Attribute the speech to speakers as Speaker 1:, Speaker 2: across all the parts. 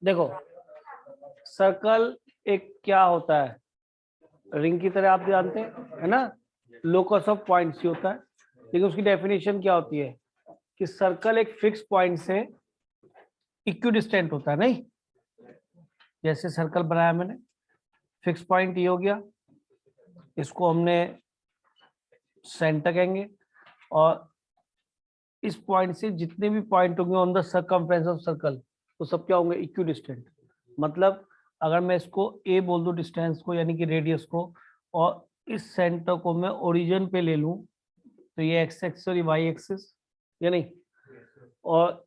Speaker 1: देखो सर्कल एक क्या होता है, रिंग की तरह आप जानते हैं है ना, लोकस ऑफ पॉइंट्स ही होता है, लेकिन उसकी डेफिनेशन क्या होती है कि सर्कल एक फिक्स पॉइंट से इक्विडिस्टेंट होता है। नहीं, जैसे सर्कल बनाया मैंने, फिक्स पॉइंट ये हो गया, इसको हमने सेंटर कहेंगे, और इस पॉइंट से जितने भी पॉइंट होंगे on the circumference of circle वो सब क्या होंगे, इक्विडिस्टेंट। मतलब अगर मैं इसको ए बोल दूं डिस्टेंस को, यानी कि रेडियस को, और इस सेंटर को मैं ओरिजिन पे ले लूं, तो ये एक्स एक्सिस और ये वाई एक्सिस, या नहीं। और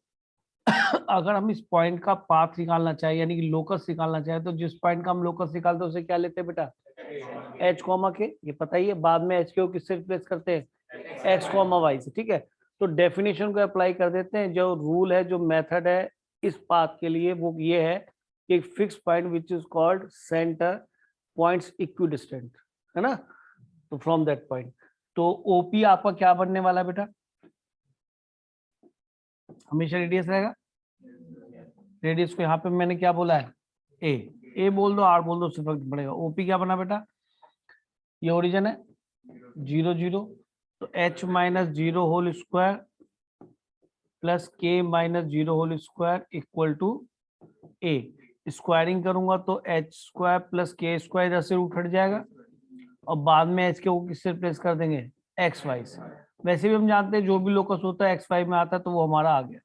Speaker 1: अगर हम इस पॉइंट का पाथ निकालना चाहें, यानी कि लोकस निकालना चाहें, तो जिस पॉइंट का हम लोकस निकालते हैं उसे क्या लेते हैं बेटा, एच कॉमा के, ये पता ही है। बाद में एच के को किससे रिप्लेस करते हैं, एक्स कॉमा वाई से, ठीक है। तो डेफिनेशन को अप्लाई कर देते हैं। जो रूल है, जो मेथड है इस पाथ के लिए, वो ये है कि fix point which is called centre points equidistant, है ना। तो फ्रॉम दैट पॉइंट, तो ओपी आपका क्या बनने वाला है बेटा, हमेशा रेडियस रहेगा। रेडियस को यहाँ पे मैंने क्या बोला है, ए बोल दो, आर बोल दो, उससे फर्क पड़ेगा। ओपी क्या बना बेटा, ये ओरिजिन है 0 0, तो h minus 0 whole square plus k minus 0 whole square equal to a. Squaring करूंगा तो h square plus k square इधर से रूट हट जाएगा, और बाद में एच के को किससे रिप्लेस कर देंगे, एक्स वाई से। वैसे भी हम जानते हैं जो भी लोकस होता है एक्स वाई में आता है, तो वो हमारा आ गया।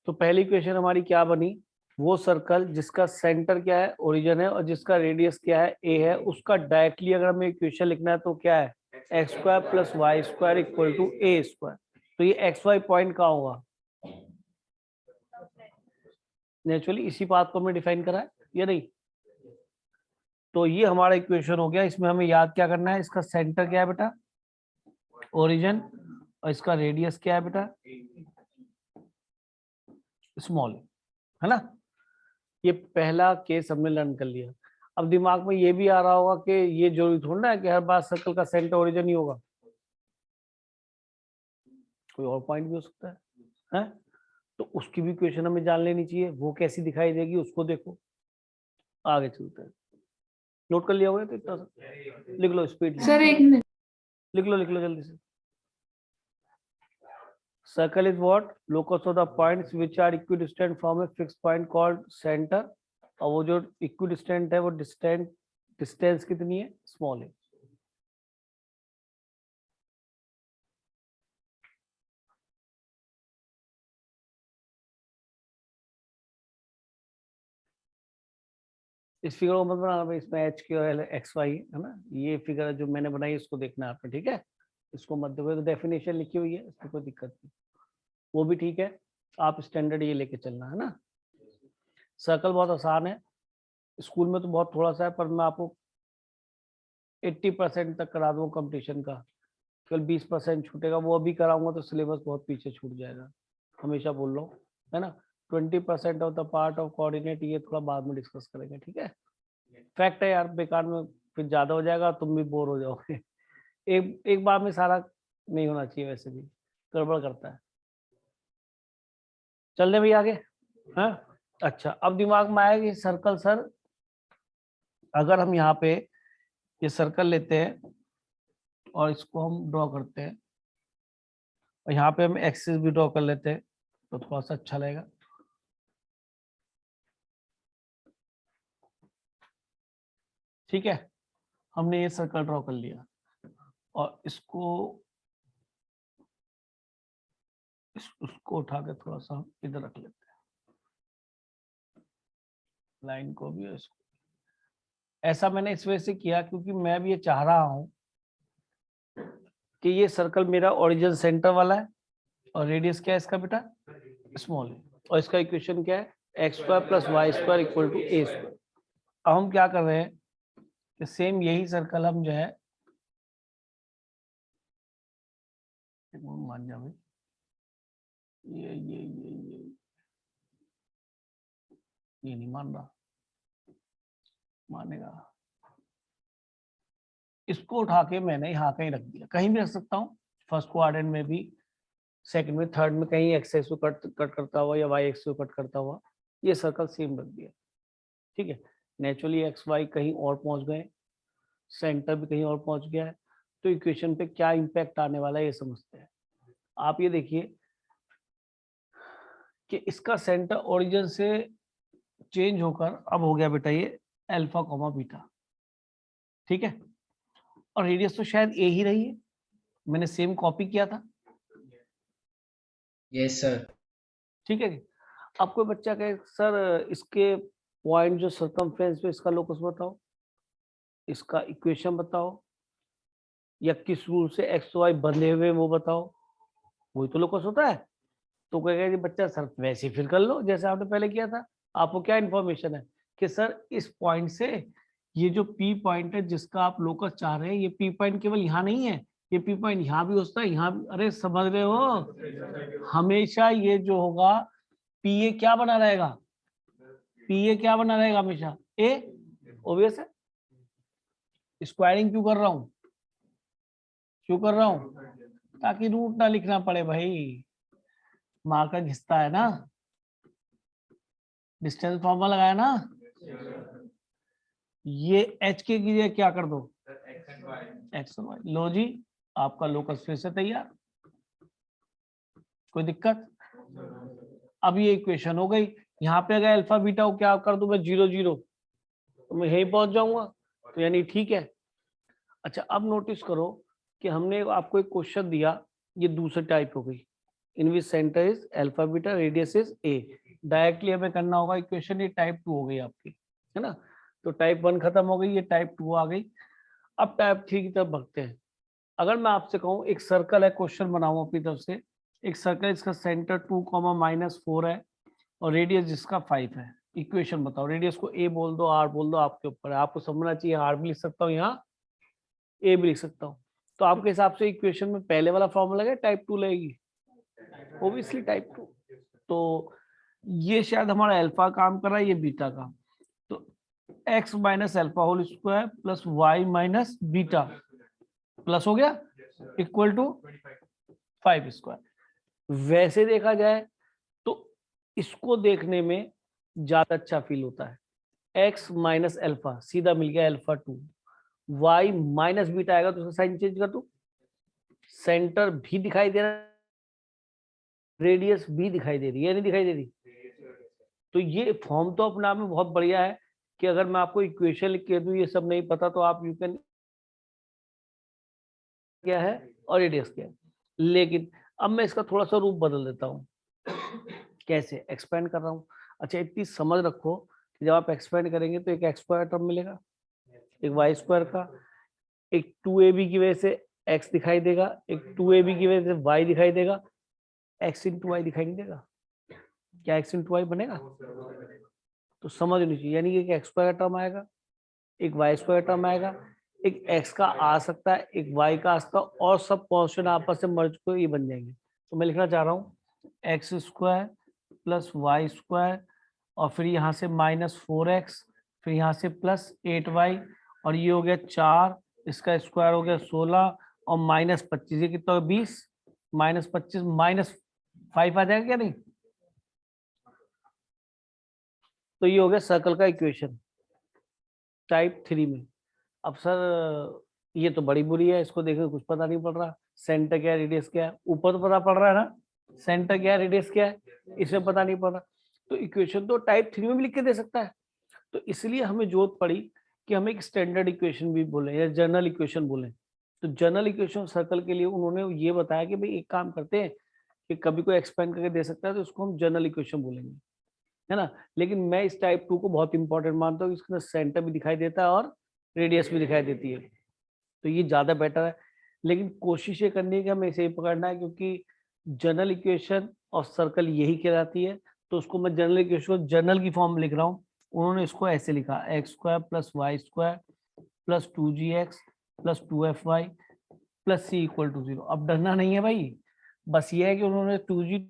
Speaker 1: तो पहली क्वेश्चन हमारी क्या बनी, वो सर्कल जिसका सेंटर क्या है, ओरिजिन है, और जिसका रेडियस क्या है, ए है, उसका डायरेक्टली अगर हमें इक्वेशन लिखना है तो क्या है, x square plus y square equal to A square. तो ये एक्स वाई पॉइंट कहाँ होगा, नेचुरली इसी बात को हमने डिफाइन करा है, या नहीं। तो ये हमारा इक्वेशन हो गया। इसमें हमें याद क्या करना है, इसका सेंटर क्या है बेटा, ओरिजिन, और इसका रेडियस क्या है बेटा, स्मॉल, है ना। ये पहला केस हमने लर्न कर लिया। अब दिमाग में ये भी आ रहा होगा कि ये जरूरी थोड़ा ना है कि हर बार सर्कल का सेंटर ओरिजिन ही होगा, कोई और पॉइंट भी हो सकता है, हैं? तो उसकी भी क्वेश्चन हमें जान लेनी चाहिए, वो कैसी दिखाई देगी उसको देखो। आगे चलते हैं, नोट कर लिया होगा तो इतना सा लिख लो, स्पीड
Speaker 2: सर एक मिनट,
Speaker 1: लिख लो जल्दी से। Circle is what? Locus of the points which are equidistant from a fixed point called center. और वो जो equidistant है वो distance कितनी है, small है। इस फिगर को मत बनाना भाई, इसमें एच के और एक्स वाई है ना। ये फिगर जो मैंने बनाई इसको देखना है आपने, ठीक है। इसको मत देखो, तो डेफिनेशन लिखी हुई है, इसमें कोई दिक्कत नहीं, वो भी ठीक है। आप स्टैंडर्ड ये लेके चलना है ना। सर्कल बहुत आसान है, स्कूल में तो बहुत थोड़ा सा है, पर मैं आपको 80% तक करा दूंगा कंपटीशन का, केवल 20% छूटेगा, वो अभी कराऊंगा तो सिलेबस बहुत पीछे छूट जाएगा, हमेशा बोल रहा हूँ, है ना। 20% of the part of coordinate ये थोड़ा बाद में डिस्कस करेंगे, ठीक है। फैक्ट है यार, बेकार में फिर ज्यादा हो जाएगा, तुम भी बोर हो जाओगे। एक बार में सारा नहीं होना चाहिए, वैसे भी गड़बड़ करता है। चल रहे भैया आगे, हाँ। अच्छा, अब दिमाग में आएगा सर्कल सर, अगर हम यहाँ पे ये सर्कल लेते हैं और इसको हम ड्रॉ करते हैं, और यहाँ पे हम एक्सिस भी ड्रॉ कर लेते हैं, तो थोड़ा सा अच्छा लगेगा। ठीक है, हमने ये सर्कल ड्रॉ कर लिया, और उसको उठा के थोड़ा सा हम इधर रख लेते हैं, लाइन को भी, इसको। ऐसा मैंने इस वजह से किया क्योंकि मैं भी ये चाह रहा हूं कि ये सर्कल मेरा ओरिजिन सेंटर वाला है, और रेडियस क्या है इसका बेटा, स्मॉल है, और इसका इक्वेशन क्या है, x square plus y square equal to A square. अब हम क्या कर रहे हैं कि सेम यही सर्कल हम जो है, मान जा भाई, ये नहीं मान रहा, मानेगा। इसको उठा के मैंने यहाँ कहीं रख दिया, कहीं भी रख सकता हूँ, फर्स्ट क्वाड्रेंट में भी, सेकंड में, थर्ड में, कहीं एक्स एक्स को कट करता हुआ या वाई एक्स को कट करता हुआ, ये सर्कल सेम रख दिया, ठीक है। नेचुरली एक्स वाई कहीं और पहुंच गए, सेंटर भी कहीं और पहुंच गया है, तो इक्वेशन पे क्या इम्पैक्ट आने वाला है ये समझते हैं। आप ये देखिए कि इसका सेंटर ओरिजिन से चेंज होकर अब हो गया बेटा ये अल्फा कॉमा बीटा, ठीक है। और रेडियस तो शायद ए ही रही है, मैंने सेम कॉपी किया था।
Speaker 2: Yes sir.
Speaker 1: ठीक है। अब कोई बच्चा कहे सर इसके पॉइंट जो सर्कमफ्रेंस पे इसका लोकस बताओ, इसका इक्वेशन बताओ, या किस रूल से एक्स वाई बंधे हुए वो बताओ, वही तो लोकस होता है। तो कहेगा कि बच्चा सर वैसे ही फिर कर लो जैसे आपने पहले किया था। आपको क्या इन्फॉर्मेशन है कि सर इस पॉइंट से ये जो पी पॉइंट है जिसका आप लोकस चाह रहे हैं, ये पी पॉइंट केवल यहाँ नहीं है, ये पी पॉइंट यहाँ भी होता है, यहाँ भी। अरे समझ रहे हो, हमेशा ये जो होगा पी ए क्या बना रहेगा, पी ए क्या बना रहेगा हमेशा ए। ऑब्वियस है। स्क्वायरिंग क्यों कर रहा हूँ, क्यों कर रहा हूँ, ताकि रूट ना लिखना पड़े भाई, मार्कर घिसता है ना, डिस्टेंस फॉर्मूला लगाया ना, ये एच के की जगह क्या कर दो एक्स और वाई। लो जी आपका लोकस फिर से तैयार, कोई दिक्कत। अब ये इक्वेशन हो गई। यहाँ पे अगर अल्फा बीटा को क्या कर दूं मैं 0 0, तो मैं यहीं पहुंच जाऊंगा, तो यानी ठीक है। अच्छा अब नोटिस करो कि हमने आपको एक क्वेश्चन दिया, ये दूसरी टाइप हो गई, in which centre is alpha beta radius is a. Directly हमें करना होगा इक्वेशन, ये टाइप 2 हो गई आपकी, है ना। तो टाइप 1 खत्म हो गई, ये टाइप 2 आ गई। अब टाइप 3 की तरफ बढ़ते हैं। अगर मैं आपसे कहूँ एक सर्कल है, क्वेश्चन बनाऊं अपनी तरफ से, एक सर्कल इसका सेंटर 2, -4 है और रेडियस जिसका 5 है। इक्वेशन बताओ, रेडियस को ए बोल दो, आर बोल दो, आपके ऊपर है। आपको समझना चाहिए, आर भी लिख सकता हूँ यहाँ, ए भी लिख सकता हूँ। तो आपके हिसाब से इक्वेशन में पहले वाला फॉर्मूला लगेगा, टाइप 2 लगेगी, ओबियसली टाइप 2। तो ये शायद हमारा अल्फा काम कर रहा है, ये बीटा का। तो x minus alpha whole square plus y minus beta plus हो गया इक्वल टू 5 स्क्वायर। वैसे देखा जाए तो इसको देखने में ज्यादा अच्छा फील होता है। x माइनस अल्फा सीधा मिल गया अल्फा 2, y माइनस बीटा आएगा तो उसका साइन चेंज कर दो, सेंटर भी दिखाई दे रहा है, रेडियस भी दिखाई दे रही है, नहीं दिखाई दे रही। तो ये फॉर्म तो अपने आप में बहुत बढ़िया है कि अगर मैं आपको इक्वेशन लिख के दूं, ये सब नहीं पता तो आप यू कैन क्या है और रेडियस क्या है। लेकिन अब मैं इसका थोड़ा सा रूप बदल देता हूँ। कैसे एक्सपेंड कर रहा हूँ। अच्छा इतनी समझ रखो कि जब आप एक्सपेंड करेंगे तो एक एक्स स्क्वायर टर्म मिलेगा, एक वाई स्क्वायर का, एक 2ab की वजह से x दिखाई देगा, एक 2ab की वजह से y दिखाई देगा, x इंटू वाई दिखाई नहीं देगा। क्या x इंटू वाई बनेगा, तो समझ लीजिए यानी कि एक एक्स स्क्वायर टर्म आएगा, एक वाई स्क्वायर टर्म आएगा, एक x का आ सकता है, एक y का आ सकता है, और सब कॉन्स्टेंट आपस में मर्ज को ये बन जाएंगे। तो मैं लिखना चाह रहा हूँ x square plus y square, और फिर यहाँ से -4x, फिर यहाँ से +8y, और ये हो गया 4, इसका स्क्वायर हो गया 16, और -25, ये कितना हो 20, -25 -5 आ जाएगा क्या नहीं। तो ये हो गया सर्कल का इक्वेशन टाइप 3 में। अब सर ये तो बड़ी बुरी है, इसको देखो कुछ पता नहीं पड़ रहा, सेंटर क्या है रेडियस क्या है, ऊपर तो पता पड़ रहा है ना सेंटर क्या है रेडियस क्या है, इसमें पता नहीं पड़ रहा। तो इक्वेशन तो टाइप 3 में भी लिख के दे सकता है। तो इसलिए हमें जरूरत पड़ी कि हम एक स्टैंडर्ड इक्वेशन भी बोले या जनरल इक्वेशन बोले। तो जनरल इक्वेशन सर्कल के लिए उन्होंने ये बताया कि भाई एक काम करते हैं कि कभी कोई एक्सपेंड करके दे सकता है तो उसको हम जनरल इक्वेशन बोलेंगे, है ना। लेकिन मैं इस टाइप 2 को बहुत इंपॉर्टेंट मानता हूँ, इसके अंदर सेंटर भी दिखाई देता है और रेडियस भी दिखाई देती है, तो ये ज्यादा बेटर है। लेकिन कोशिश ये करनी है कि हमें इसे ही पकड़ना है, क्योंकि जनरल इक्वेशन और सर्कल यही कहलाती है। तो उसको मैं जनरल इक्वेशन को जनरल की फॉर्म में लिख रहा हूँ। उन्होंने इसको ऐसे लिखा x square plus y square plus 2gx plus 2fy plus c equal to 0। अब डरना नहीं है भाई, बस ये है कि उन्होंने 2g,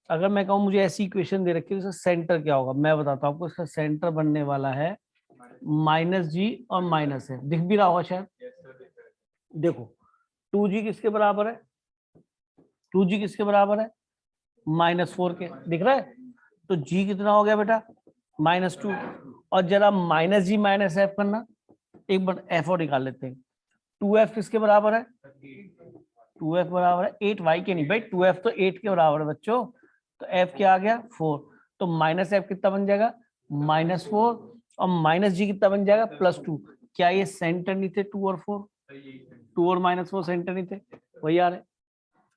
Speaker 1: अगर मैं कहूँ मुझे ऐसी इक्वेशन दे रखी है तो सेंटर क्या होगा मैं बताता हूँ आपको। इसका सेंटर बनने वाला है -g और माइनस है, दिख भी रहा होगा शायद। देखो 2g किसके बराबर है, 2g किसके बराबर है, -4 के, दिख रहा है? तो जी कितना हो गया बेटा? -2। और जरा -g-f करना, एक बार एफ और निकाल लेते हैं। 2f किसके बराबर है? 2f बराबर है 8y के, नहीं भाई 2f तो 8 के बराबर है बच्चों। तो f क्या आ गया? 4। तो -f कितना बन जाएगा? -4। और -g कितना बन जाएगा? +2। क्या ये सेंटर नहीं थे 2 और 4? 2 और -4 सेंटर नहीं थे? वही आ रहे।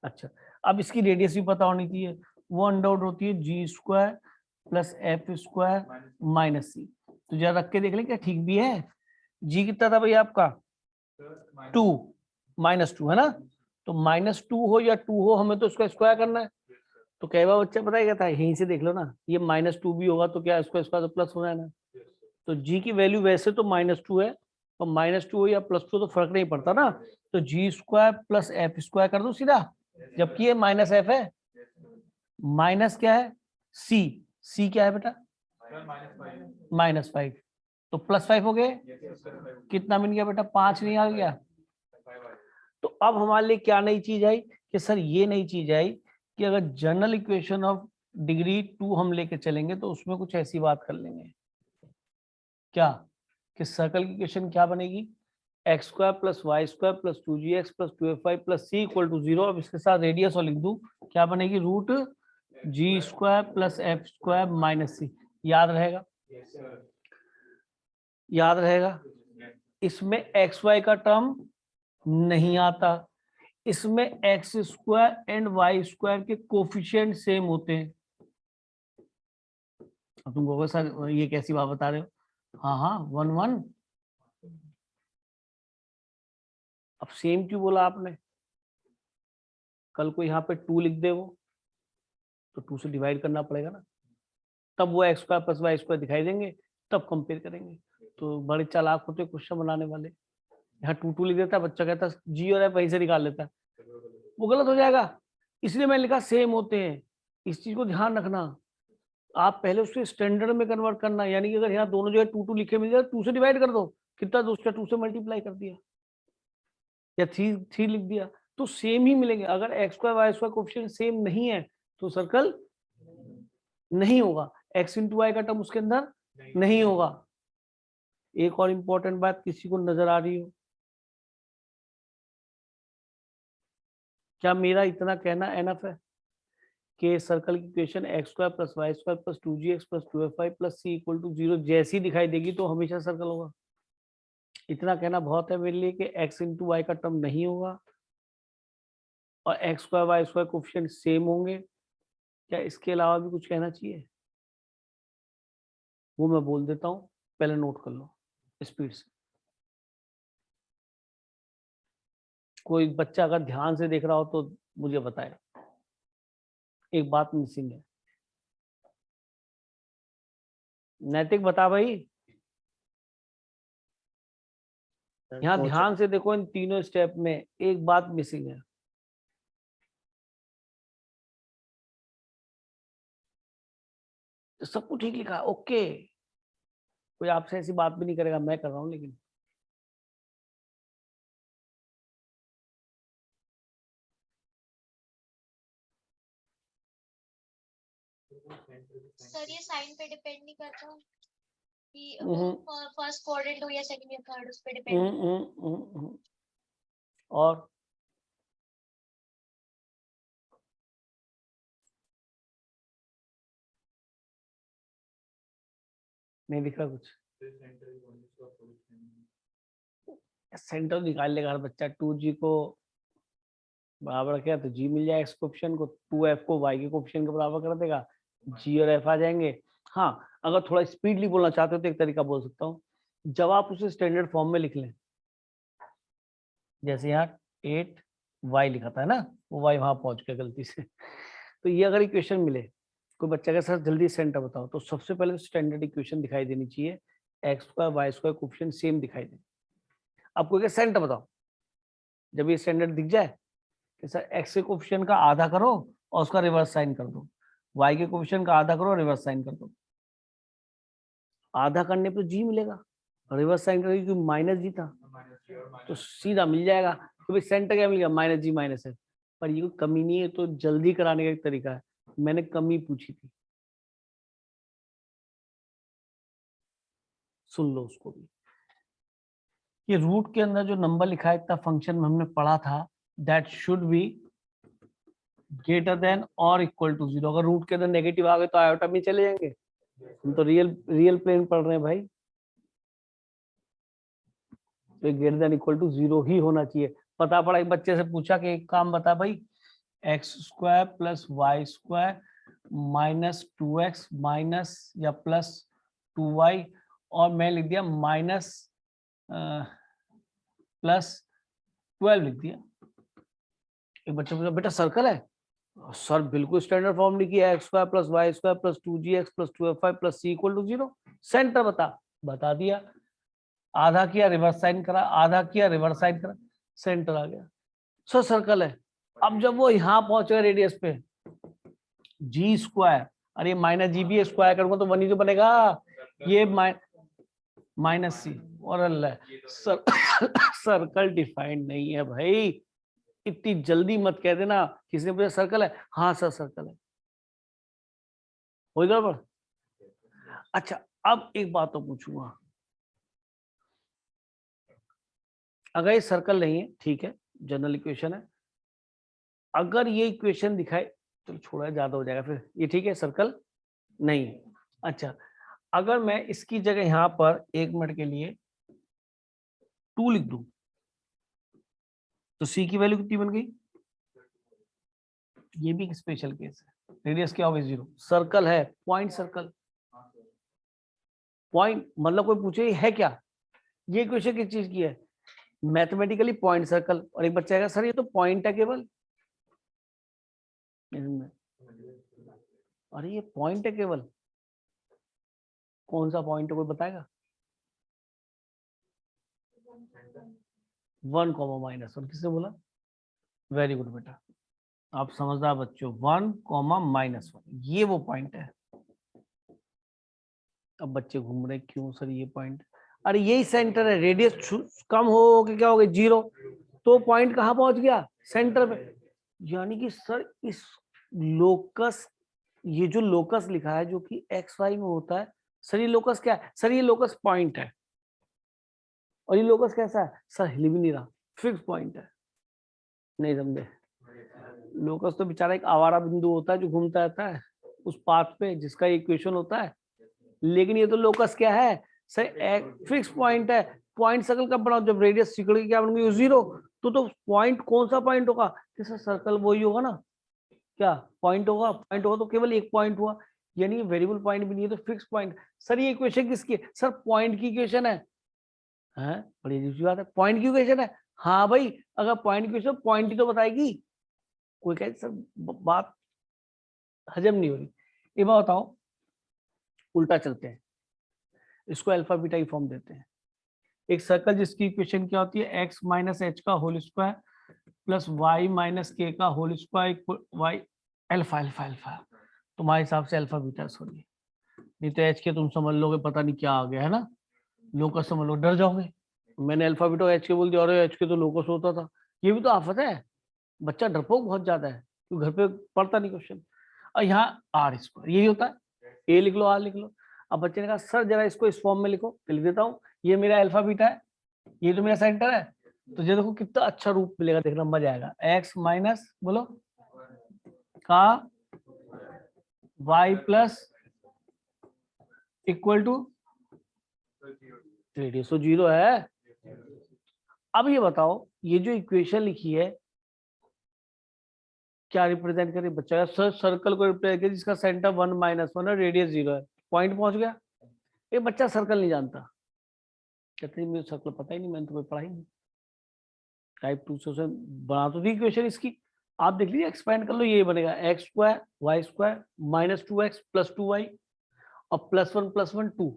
Speaker 1: अच्छा, अब इसकी रेडियस भी पता होनी चाहिए। वो अंडर होती है g² + f² - c। तो जरा रख के देख लें क्या ठीक भी है। g कितना था भाई आपका? 2 -2 है ना? तो -2 हो या 2 हो, हमें तो इसका स्क्वायर करना है। तो कई बार बच्चा पता है क्या था, यहीं से देख लो ना, ये -2 भी होगा तो क्या इसका स्क्वायर तो प्लस हो जाना। तो g की वैल्यू वैसे तो -2 है, और -2 हो या +2 तो फर्क नहीं पड़ता ना। तो g² + f² कर दो सीधा, जबकि ये -f है। माइनस क्या है? c क्या है बेटा? -5। तो +5 हो गए। कितना मिल गया बेटा? 5 नहीं आ गया? तो अब हमारे लिए क्या नई चीज आई कि सर ये नई चीज आई कि अगर जनरल इक्वेशन ऑफ डिग्री 2 हम लेके चलेंगे तो उसमें कुछ ऐसी बात कर लेंगे क्या, कि सर्कल की इक्वेशन क्या बनेगी? x² + y² + 2gx + 2fy + c = 0। अब इसके साथ रेडियस और लिख दूं, क्या बनेगी? √g² + f² - c। याद रहेगा? याद रहेगा? इसमें xy का टर्म नहीं आता, इसमें x² एंड y² के कोफिशिएंट सेम होते हैं। अब तुम कहोगे सर ये कैसी बात बता रहे हो? हाँ हाँ, 1 1। अब सेम क्यों बोला आपने? कल को यहाँ पे 2 लिख दे वो, तो 2 से डिवाइड करना पड़ेगा ना, तब वो x² + y² दिखाई देंगे, तब कंपेयर करेंगे। तो बड़े चालाक होते क्वेश्चन बनाने वाले। यहाँ 2 लिख देता, बच्चा कहता जी और एफ वहीं से निकाल लेता, वो गलत हो जाएगा। इसलिए मैंने लिखा सेम होते हैं। इस चीज को ध्यान रखना। आप पहले उससे स्टैंडर्ड में कन्वर्ट करना, यानी कि अगर यहाँ दोनों जगह 2 लिखे मिल जाए, 2 से डिवाइड कर दो, कितना? 2 से मल्टीप्लाई कर दिया, या 3 लिख दिया, तो सेम ही मिलेंगे। अगर x² y² कोएफिशिएंट सेम नहीं है तो सर्कल नहीं होगा, x × y का टर्म उसके अंदर नहीं होगा। एक और इंपॉर्टेंट बात किसी को नजर आ रही हो? क्या मेरा इतना कहना एनफ है कि सर्कल की equation x² + y² + 2gx + 2fy + c = 0 जैसी दिखाई देगी तो हमेशा सर्कल होगा? इतना कहना बहुत है मेरे लिए कि x × y का टर्म नहीं होगा और x² y² कोएफिशिएंट सेम होंगे। क्या इसके अलावा भी कुछ कहना चाहिए? वो मैं बोल देता हूँ, पहले नोट कर लो स्पीड से। कोई बच्चा अगर ध्यान से देख रहा हो तो मुझे बताए। एक बात मिसिंग है। नैतिक बता भाई। यहाँ ध्यान से देखो, इन तीनों स्टेप में एक बात मिसिंग है। सब कुछ ठीक लिखा है, ओके, कोई आपसे ऐसी बात भी नहीं करेगा, मैं कर रहा हूँ। लेकिन
Speaker 2: सर ये साइन पे डिपेंड नहीं करता कि फर्स्ट क्वाड्रेंट हो या सेकंड या थर्ड, उस पे डिपेंड।
Speaker 1: और नहीं दिख रहा कुछ? सेंटर निकाल लेगा हर बच्चा। 2g को बराबर किया तो g मिल जाएगा एक्स कोएफिशिएंट को, 2f को y के कोएफिशिएंट के बराबर कर देगा, g और f आ जाएंगे। हाँ, अगर थोड़ा स्पीडली बोलना चाहते हो तो एक तरीका बोल सकता हूँ, जब आप उसे स्टैंडर्ड फॉर्म में लिख लें, जैसे यहाँ 8y लिखा था ना, वो y वहां पहुंच गया गलती से। तो ये अगर इक्वेशन मिले, कोई बच्चा के साथ जल्दी सेंटर बताओ, तो सबसे पहले तो स्टैंडर्ड इक्वेशन दिखाई देनी चाहिए, x² y² कोएफिशिएंट सेम दिखाई दे। अब कोई सेंटर बताओ, जब ये स्टैंडर्ड दिख जाए कि सर x के कोएफिशिएंट का आधा करो और उसका रिवर्स साइन कर दो, y के कोएफिशिएंट का आधा करो और रिवर्स साइन कर दो। आधा करने पे g मिलेगा, रिवर्स साइन करेंगे क्योंकि -g था, तो सीधा मिल जाएगा। तो भाई सेंटर क्या मिल गया? -g - f। पर ये कोई कमी नहीं है, तो जल्दी कराने का एक तरीका है, मैंने कमी पूछी थी, सुन लो उसको भी। ये रूट के अंदर जो नंबर लिखा है इतना फंक्शन में हमने पढ़ा था, that should be greater than और इक्वल टू 0। अगर रूट के अंदर नेगेटिव आ गए तो आयोटा में चले जाएंगे। हम तो रियल प्लेन पढ़ रहे हैं भाई, तो ग्रेटर देन इक्वल टू 0 ही होना चाहिए। पता पड़ा, एक बच्चे से पूछा कि एक काम बता भाई, x square plus y square minus 2x minus या प्लस 2y, और मैं लिख दिया माइनस प्लस 12 लिख दिया। एक बच्चा पूछा बेटा सर्कल है? सर बिल्कुल स्टैंडर्ड फॉर्म लिखी है, x square plus y square plus 2gx plus 2f5 plus c equal to 0। Center बता दिया, आधा किया रिवर्स साइन करा, आधा किया रिवर्स साइन करा, सेंटर आ गया। सर सर्कल है। अब जब वो यहाँ पहुंच गया रेडियस पे, जी स्क्वायर, अरे माइनस जी बी स्क्वायर करूंगा तो 1 ही तो बनेगा, ये माइनस सी, और अल्लाह सर्कल डिफाइंड नहीं है भाई। इतनी जल्दी मत कह देना किसी ने पूछा सर्कल है, हाँ सर सर्कल है, हो गड़बड़। अच्छा अब एक बात तो पूछूंगा, अगर ये सर्कल नहीं है ठीक है, जनरल इक्वेशन है, अगर ये इक्वेशन दिखाए, चलो छोड़ा ज्यादा हो जाएगा फिर, ये ठीक है सर्कल नहीं है। अच्छा अगर मैं इसकी जगह यहां पर 1 मिनट के लिए 2 लिख दूं तो सी की वैल्यू कितनी बन गई? ये भी एक स्पेशल केस है, रेडियस क्या होगी 0, सर्कल है, पॉइंट सर्कल। पॉइंट मतलब कोई पूछे है क्या, ये क्वेश्चन किस चीज की है? Mathematically point circle. और एक बच्चा आएगा सर ये तो पॉइंट है केवल, अरे ये पॉइंट है केवल, कौन सा पॉइंट है कोई बताएगा? 1 कॉमा माइनस 1, किसने बोला? वेरी गुड बेटा, आप समझदार बच्चों, 1 कॉमा माइनस 1 ये वो पॉइंट है। अब बच्चे घूम रहे क्यों सर ये पॉइंट, अरे यही सेंटर है, रेडियस कम हो के क्या हो गया 0, तो पॉइंट कहाँ पहुंच गया? सेंटर पे। यानी कि सर इस लोकस, ये जो लोकस लिखा है जो कि एक्स वाई में होता है, सर ये लोकस क्या है? सर ये लोकस पॉइंट है। और ये लोकस कैसा है? सर हिल भी नहीं रहा, फिक्स पॉइंट है। नहीं समझे? लोकस तो बेचारा एक आवारा बिंदु होता है जो घूमता रहता है उस पाथ पे जिसका इक्वेशन होता है, लेकिन ये तो लोकस क्या है सर? एक फिक्स पॉइंट है। पॉइंट सर्कल कब बनाओ? जब रेडियस सिकुड़ के क्या बन गई 0, तो पॉइंट कौन सा पॉइंट होगा? सर सर्कल वही होगा ना, क्या पॉइंट होगा? पॉइंट होगा तो केवल एक पॉइंट हुआ, यानी वेरिएबल पॉइंट भी नहीं है तो फिक्स पॉइंट। सर ये इक्वेशन किसकी है? सर पॉइंट की इक्वेशन है। हैं बड़ी दूसरी बात है, पॉइंट की इक्वेशन है। हाँ भाई अगर पॉइंट की इक्वेशन पॉइंट ही तो बताएगी। कोई कहे सर बात हजम नहीं हो रही, ये बात बताओ, उल्टा चलते हैं, इसको अल्फा बीटा की फॉर्म देते हैं। एक सर्कल जिसकी इक्वेशन क्या होती है? एक्स माइनस एच का whole square plus y minus K का whole square y alpha alpha alpha, तुम्हारे हिसाब से अल्फा बीटा सॉरी, नहीं तो एच के तुम समझ लोगे पता नहीं क्या आ गया है ना, लोकस समझ लो डर जाओगे। मैंने अल्फा बीटा एच के बोल दिया, अरे एच के तो लोकस होता था। ये भी तो आफत है, बच्चा डरपोक बहुत ज्यादा है, तो घर पे पढ़ता नहीं क्वेश्चन। और यहाँ आर स्क्वायर यही होता है, ए लिख लो आर लिख लो। अब बच्चे ने कहा सर जरा इसको इस फॉर्म में लिखो, तो लिख देता हूँ, ये मेरा अल्फा बीटा है, ये तो मेरा सेंटर है, तो ये देखो कितना अच्छा रूप मिलेगा, देखना मजा आएगा। एक्स माइनस बोलो का y plus equal to radius तो 0 है। अब ये बताओ ये जो इक्वेशन लिखी है क्या रिप्रेजेंट करे? बच्चा सर सर्कल को रिप्रेजेंट करे जिसका सेंटर 1 माइनस 1 है, रेडियस 0 है, पॉइंट पहुंच गया। ये बच्चा सर्कल नहीं जानता, कहते मुझे सर्कल पता ही नहीं, मैंने तो कोई पढ़ा ही नहीं। टाइप 2 से बना तो दी इक्वेशन इसकी, आप देख लीजिए एक्सपेंड कर लो, ये बनेगा x square y square minus 2x plus 2y और प्लस 1 2।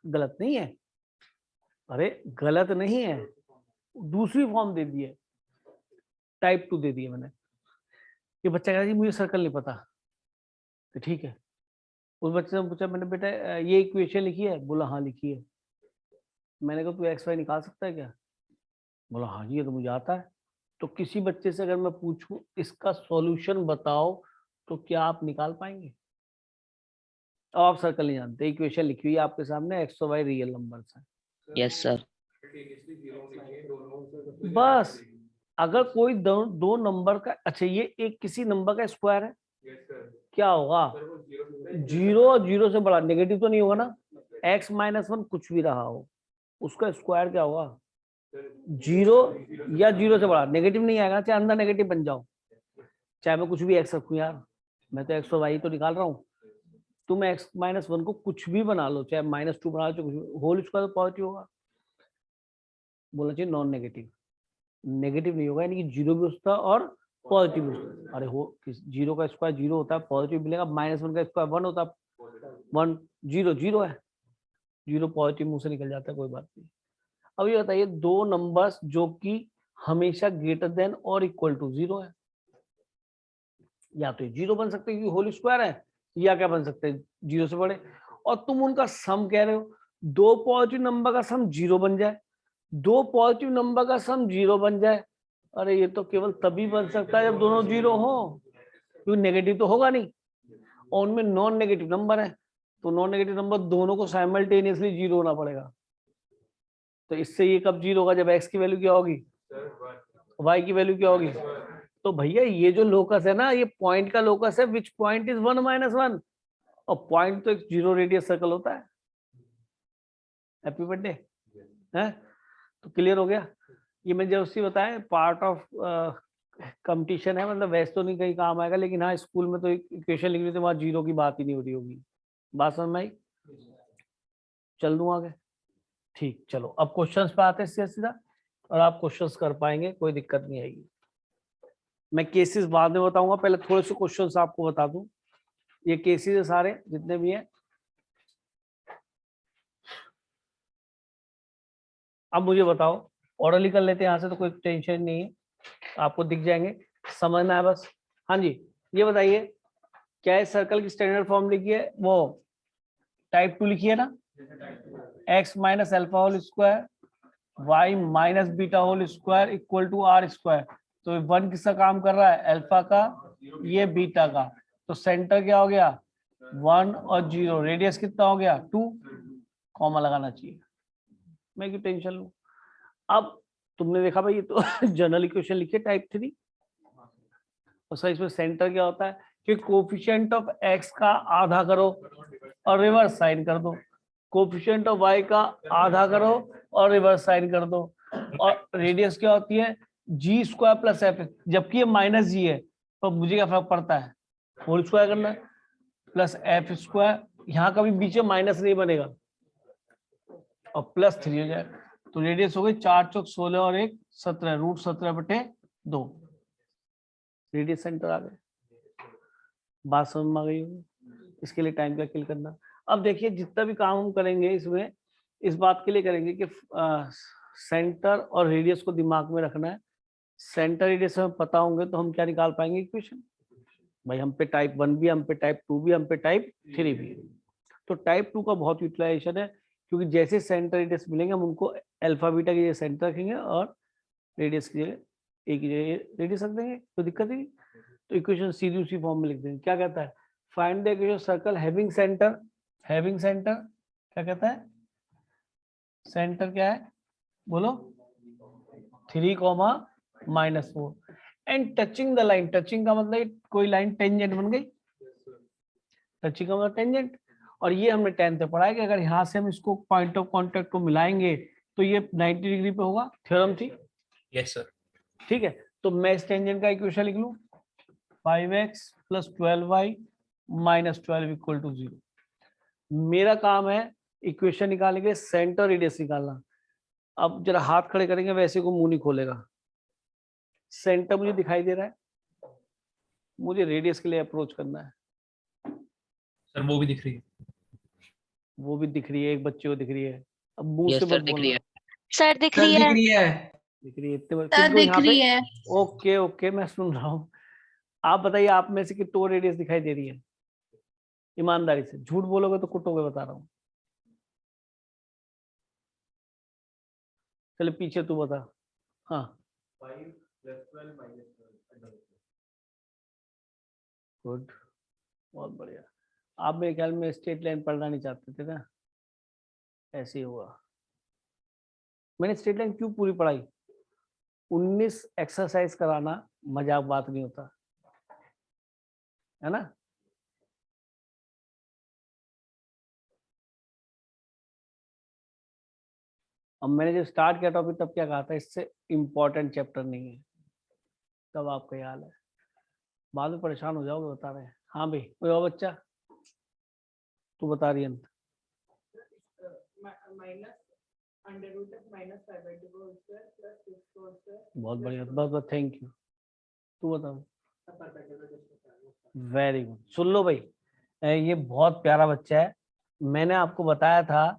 Speaker 1: गलत नहीं है, अरे गलत नहीं है, दूसरी फॉर्म दे दी है, टाइप 2 दे दिया मैंने। ये बच्चा कह रहा है मुझे सर्कल नहीं पता, तो ठीक है। उस बच्चे ने पूछा मैंने बेटा ये इक्वेशन लिखी है? बोला हाँ लिखी है। मैंने कहा तू एक्स वाई निकाल सकता है क्या? बोला हाँ जी ये तो मुझे आता है। तो किसी बच्चे से अगर मैं पूछूं इसका सॉल्यूशन बताओ, तो क्या आप निकाल पाएंगे? अब आप सर्कल नहीं जानते, इक्वेशन लिखी हुई है आपके सामने, एक्स और वाई रियल नंबर्स हैं।
Speaker 3: Yes sir.
Speaker 1: बस अगर कोई दो नंबर का, अच्छा ये एक किसी नंबर का स्क्वायर है, क्या होगा? जीरो और जीरो से बड़ा, नेगेटिव तो नहीं होगा ना? एक्स माइनस वन कुछ भी रहा हो, उसका स्क्वायर क्या होगा? जीरो या जीरो से बड़ा, नेगेटिव नहीं आएगा, चाहे अंदर नेगेटिव बन जाओ, चाहे मैं कुछ भी एक्स रखूं यार, मैं तो एक्स और वाई तो निकाल रहा हूँ। तुम एक्स माइनस वन को कुछ भी बना लो, चाहे माइनस टू बना लो, कुछ भी, होल स्क्वायर तो पॉजिटिव होगा। बोलना चाहिए नॉन नेगेटिव, नेगेटिव नहीं होगा, यानी कि जीरो भी उसका और पॉजिटिव भी उसका। अरे हो, जीरो का स्क्वायर जीरो होता है, पॉजिटिव मिलेगा, माइनस वन का स्क्वायर वन होता है, वन जीरो जीरो है, जीरो पॉजिटिव मुंह से निकल जाता है, कोई बात नहीं। अब ये बताइए दो नंबर्स जो कि हमेशा ग्रेटर देन और इक्वल टू जीरो है, या तो जीरो बन सकते हैं होल स्क्वायर है, या क्या बन सकते हैं जीरो से बड़े, और तुम उनका सम कह रहे हो, दो पॉजिटिव नंबर का सम जीरो बन जाए, दो पॉजिटिव नंबर का सम जीरो बन जाए। अरे ये तो केवल तभी बन सकता है जब दोनों जीरो हो, क्योंकि नेगेटिव तो होगा नहीं, और उनमें नॉन नेगेटिव नंबर है, तो नॉन नेगेटिव नंबर दोनों को साइमल्टेनियसली जीरो होना पड़ेगा। तो इससे ये कब जीरो होगा? जब एक्स की वैल्यू क्या होगी, वाई की वैल्यू क्या होगी। तो भैया ये जो लोकस है ना, ये पॉइंट का लोकस है, which point is one minus one, और पॉइंट तो एक जीरो रेडियस सर्कल होता है। हैप्पी बर्थडे है, तो क्लियर हो गया। ये मैं जब उससे बताया पार्ट ऑफ कंपटीशन है, मतलब वैसे तो नहीं कहीं काम आएगा, लेकिन हाँ स्कूल में तो इक्वेशन लिख रही थी, वहां जीरो की बात ही नहीं हो रही होगी। बात समझ में आई? चल दूं आगे? ठीक, चलो अब क्वेश्चंस पे आते हैं सीधा सीधा, और आप क्वेश्चंस कर पाएंगे, कोई दिक्कत नहीं आएगी। मैं केसेस बाद में बताऊंगा, पहले थोड़े से क्वेश्चंस आपको बता दूं। ये केसेस है सारे जितने भी हैं। अब मुझे बताओ, ऑर्डरली कर लेते हैं यहाँ से, तो कोई टेंशन नहीं है, आपको दिख जाएंगे, समझना है बस। हाँ जी, ये बताइए क्या इस सर्कल की स्टैंडर्ड फॉर्म लिखी है, वो टाइप 2 लिखी है ना, x minus alpha whole square y minus beta whole square equal to R square. तो वन किसका काम कर रहा है? अल्फा का, ये बीटा का। तो सेंटर क्या हो गया? वन और जीरो, रेडियस कितना हो गया? टू, कॉमा लगाना चाहिए, मैं क्यों टेंशन लूं। अब तुमने देखा भाई ये तो जनरल इक्वेशन लिखी है टाइप 3, और सर इसमें सेंटर क्या होता है कि कोफिशिएंट ऑफ एक्स का आधा करो और रिवर्स साइन कर दो, कोफिशिएंट ऑफ वाई का आधा करो और रिवर्स साइन कर दो, और रेडियस क्या होती है? जी स्क्वायर प्लस एफ, जबकि ये माइनस जी है, तो मुझे क्या फर्क पड़ता है, होल स्क्वायर करना है, प्लस एफ स्क्वायर, यहाँ कभी बीच में माइनस नहीं बनेगा, और प्लस 3 हो जाए। तो रेडियस हो गई 4 चौक 16 और 1 17, रूट 17/2, रेडियस सेंटर आ गए। बात समझ में आ गई होगी? इसके लिए टाइम क्या किल करना। अब देखिए जितना भी काम हम करेंगे इसमें, इस बात के लिए करेंगे कि सेंटर और रेडियस को दिमाग में रखना है। सेंटर रेडियस हमें पता होंगे तो हम क्या निकाल पाएंगे इक्वेशन। भाई हम पे टाइप 1 भी, हम पे टाइप 2 भी, हम पे टाइप 3 भी। तो टाइप 2 का बहुत यूटिलाइजेशन है, क्योंकि जैसे सेंटर रेडियस मिलेंगे हम उनको अल्फा बीटा की जगह सेंटर रखेंगे और रेडियस की जगह एक ही जगह रेडियस रख देंगे, तो दिक्कत ही नहीं। तो इक्वेशन सीधी उसी फॉर्म में लिख देंगे। क्या कहता है? Find the equation circle having centre, having centre क्या कहता है? सेंटर क्या है बोलो? 3, -4 and touching the line. Touching का मतलब कोई लाइन टेंजेंट बन गई, टचिंग का मतलब टेंजेंट। और ये हमने 10th में पढ़ा है कि अगर यहाँ से हम इसको पॉइंट ऑफ कांटेक्ट को मिलाएंगे तो ये 90 डिग्री पे होगा, थ्योरम थी।
Speaker 3: Yes sir.
Speaker 1: ठीक है, तो मैं इस टेंजेंट का इक्वेशन लिख लूं, 5x + 12y - 12 इक्वल टू 0। मेरा काम है इक्वेशन निकालने के सेंटर रेडियस निकालना। अब जरा हाथ खड़े करेंगे, वैसे को मुंह नहीं खोलेगा। सेंटर मुझे दिखाई दे रहा है, मुझे रेडियस के लिए अप्रोच करना है।
Speaker 3: सर वो भी दिख रही है।
Speaker 1: वो भी दिख रही है, एक बच्चे को दिख रही है। अब मुंह
Speaker 3: यस
Speaker 1: से
Speaker 3: सर
Speaker 1: मत
Speaker 3: दिख रही
Speaker 1: बोलना।
Speaker 3: है।
Speaker 2: सर दिख
Speaker 4: सर
Speaker 2: रही
Speaker 4: दिख
Speaker 2: है।
Speaker 4: रही है।
Speaker 1: दिख रही है इतने
Speaker 2: सर
Speaker 1: किनको
Speaker 2: दिख
Speaker 1: यहाँ पे?
Speaker 2: रही है।
Speaker 1: ओके ओके, मैं सुन रहा हूँ। आप बताइए आप में से कितनों रेडियस दिखाई दे रही है? ईमानदारी से, झूठ बोलोगे तो कुटोगे, बता रहा हूँ। चले पीछे तू बता। हाँ 5 + 12 - 12। गुड, बहुत बढ़िया। आप मेरे ख्याल में स्ट्रेट लाइन पढ़ना नहीं चाहते थे ना, ऐसे ही हुआ। मैंने स्ट्रेट लाइन क्यों पूरी पढ़ाई? 19 एक्सरसाइज कराना मजाक बात नहीं होता है ना। अब मैंने जब स्टार्ट किया टॉपिक तब क्या कहा था, इससे इम्पोर्टेंट चैप्टर नहीं है। तब आपका हाल है, बाद में परेशान हो जाओगे, बता रहे हैं। हाँ भाई, कोई और बच्चा? तू बता रही है। बहुत बढ़िया, बस बस, थैंक यू। तू बता। Very good. सुन लो भाई, ये बहुत प्यारा बच्चा है, मैंने आपको बताया था।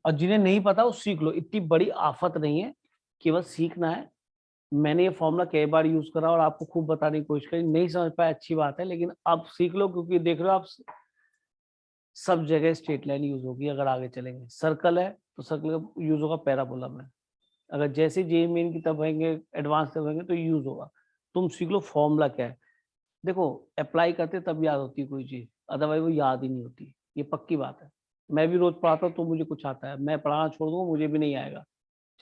Speaker 1: और जिन्हें नहीं पता वो सीख लो, इतनी बड़ी आफत नहीं है, केवल सीखना है। मैंने ये फॉर्मूला कई बार यूज करा और आपको खूब बताने की कोशिश करी, नहीं समझ पाए अच्छी बात है, लेकिन अब सीख लो, क्योंकि देख रहे हो आप सब जगह स्ट्रेट लाइन यूज होगी अगर आगे चलेंगे। सर्कल है तो सर्कल का यूज होगा पैराबोला में, अगर जैसे जे मेन की तब होंगे, एडवांस तब होंगे तो यूज होगा। तुम सीख लो फॉर्मूला क्या है। देखो, अप्लाई करते तब याद होती है कोई चीज, अदरवाइज वो याद ही नहीं होती, ये पक्की बात है। मैं भी रोज पढ़ाता हूँ तो मुझे कुछ आता है, मैं पढ़ाना छोड़ दूंगा मुझे भी नहीं आएगा,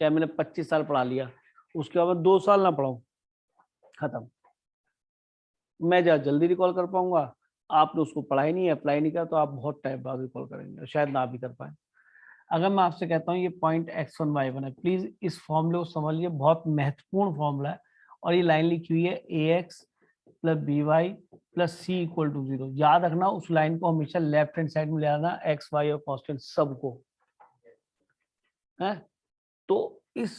Speaker 1: चाहे मैंने 25 साल पढ़ा लिया, उसके बाद 2 साल ना पढ़ाऊं, खत्म। मैं ज्यादा जल्दी रिकॉल कर पाऊंगा, आपने उसको पढ़ा ही नहीं, अप्लाई नहीं किया, तो आप बहुत टाइम बाद रिकॉल करेंगे और शायद ना भी कर पाए। अगर मैं आपसे कहता हूँ ये पॉइंट x1 y1 है, प्लीज इस फॉर्मूले को समझ लीजिए, बहुत महत्वपूर्ण फॉर्मूला है। और ये लाइन लिखी हुई है ax plus B y plus C equal to 0। याद रखना, उस लाइन को हमेशा लेफ्ट हैंड साइड में ले आना, एक्स वाई और कॉन्स्टेंट सबको है। तो इस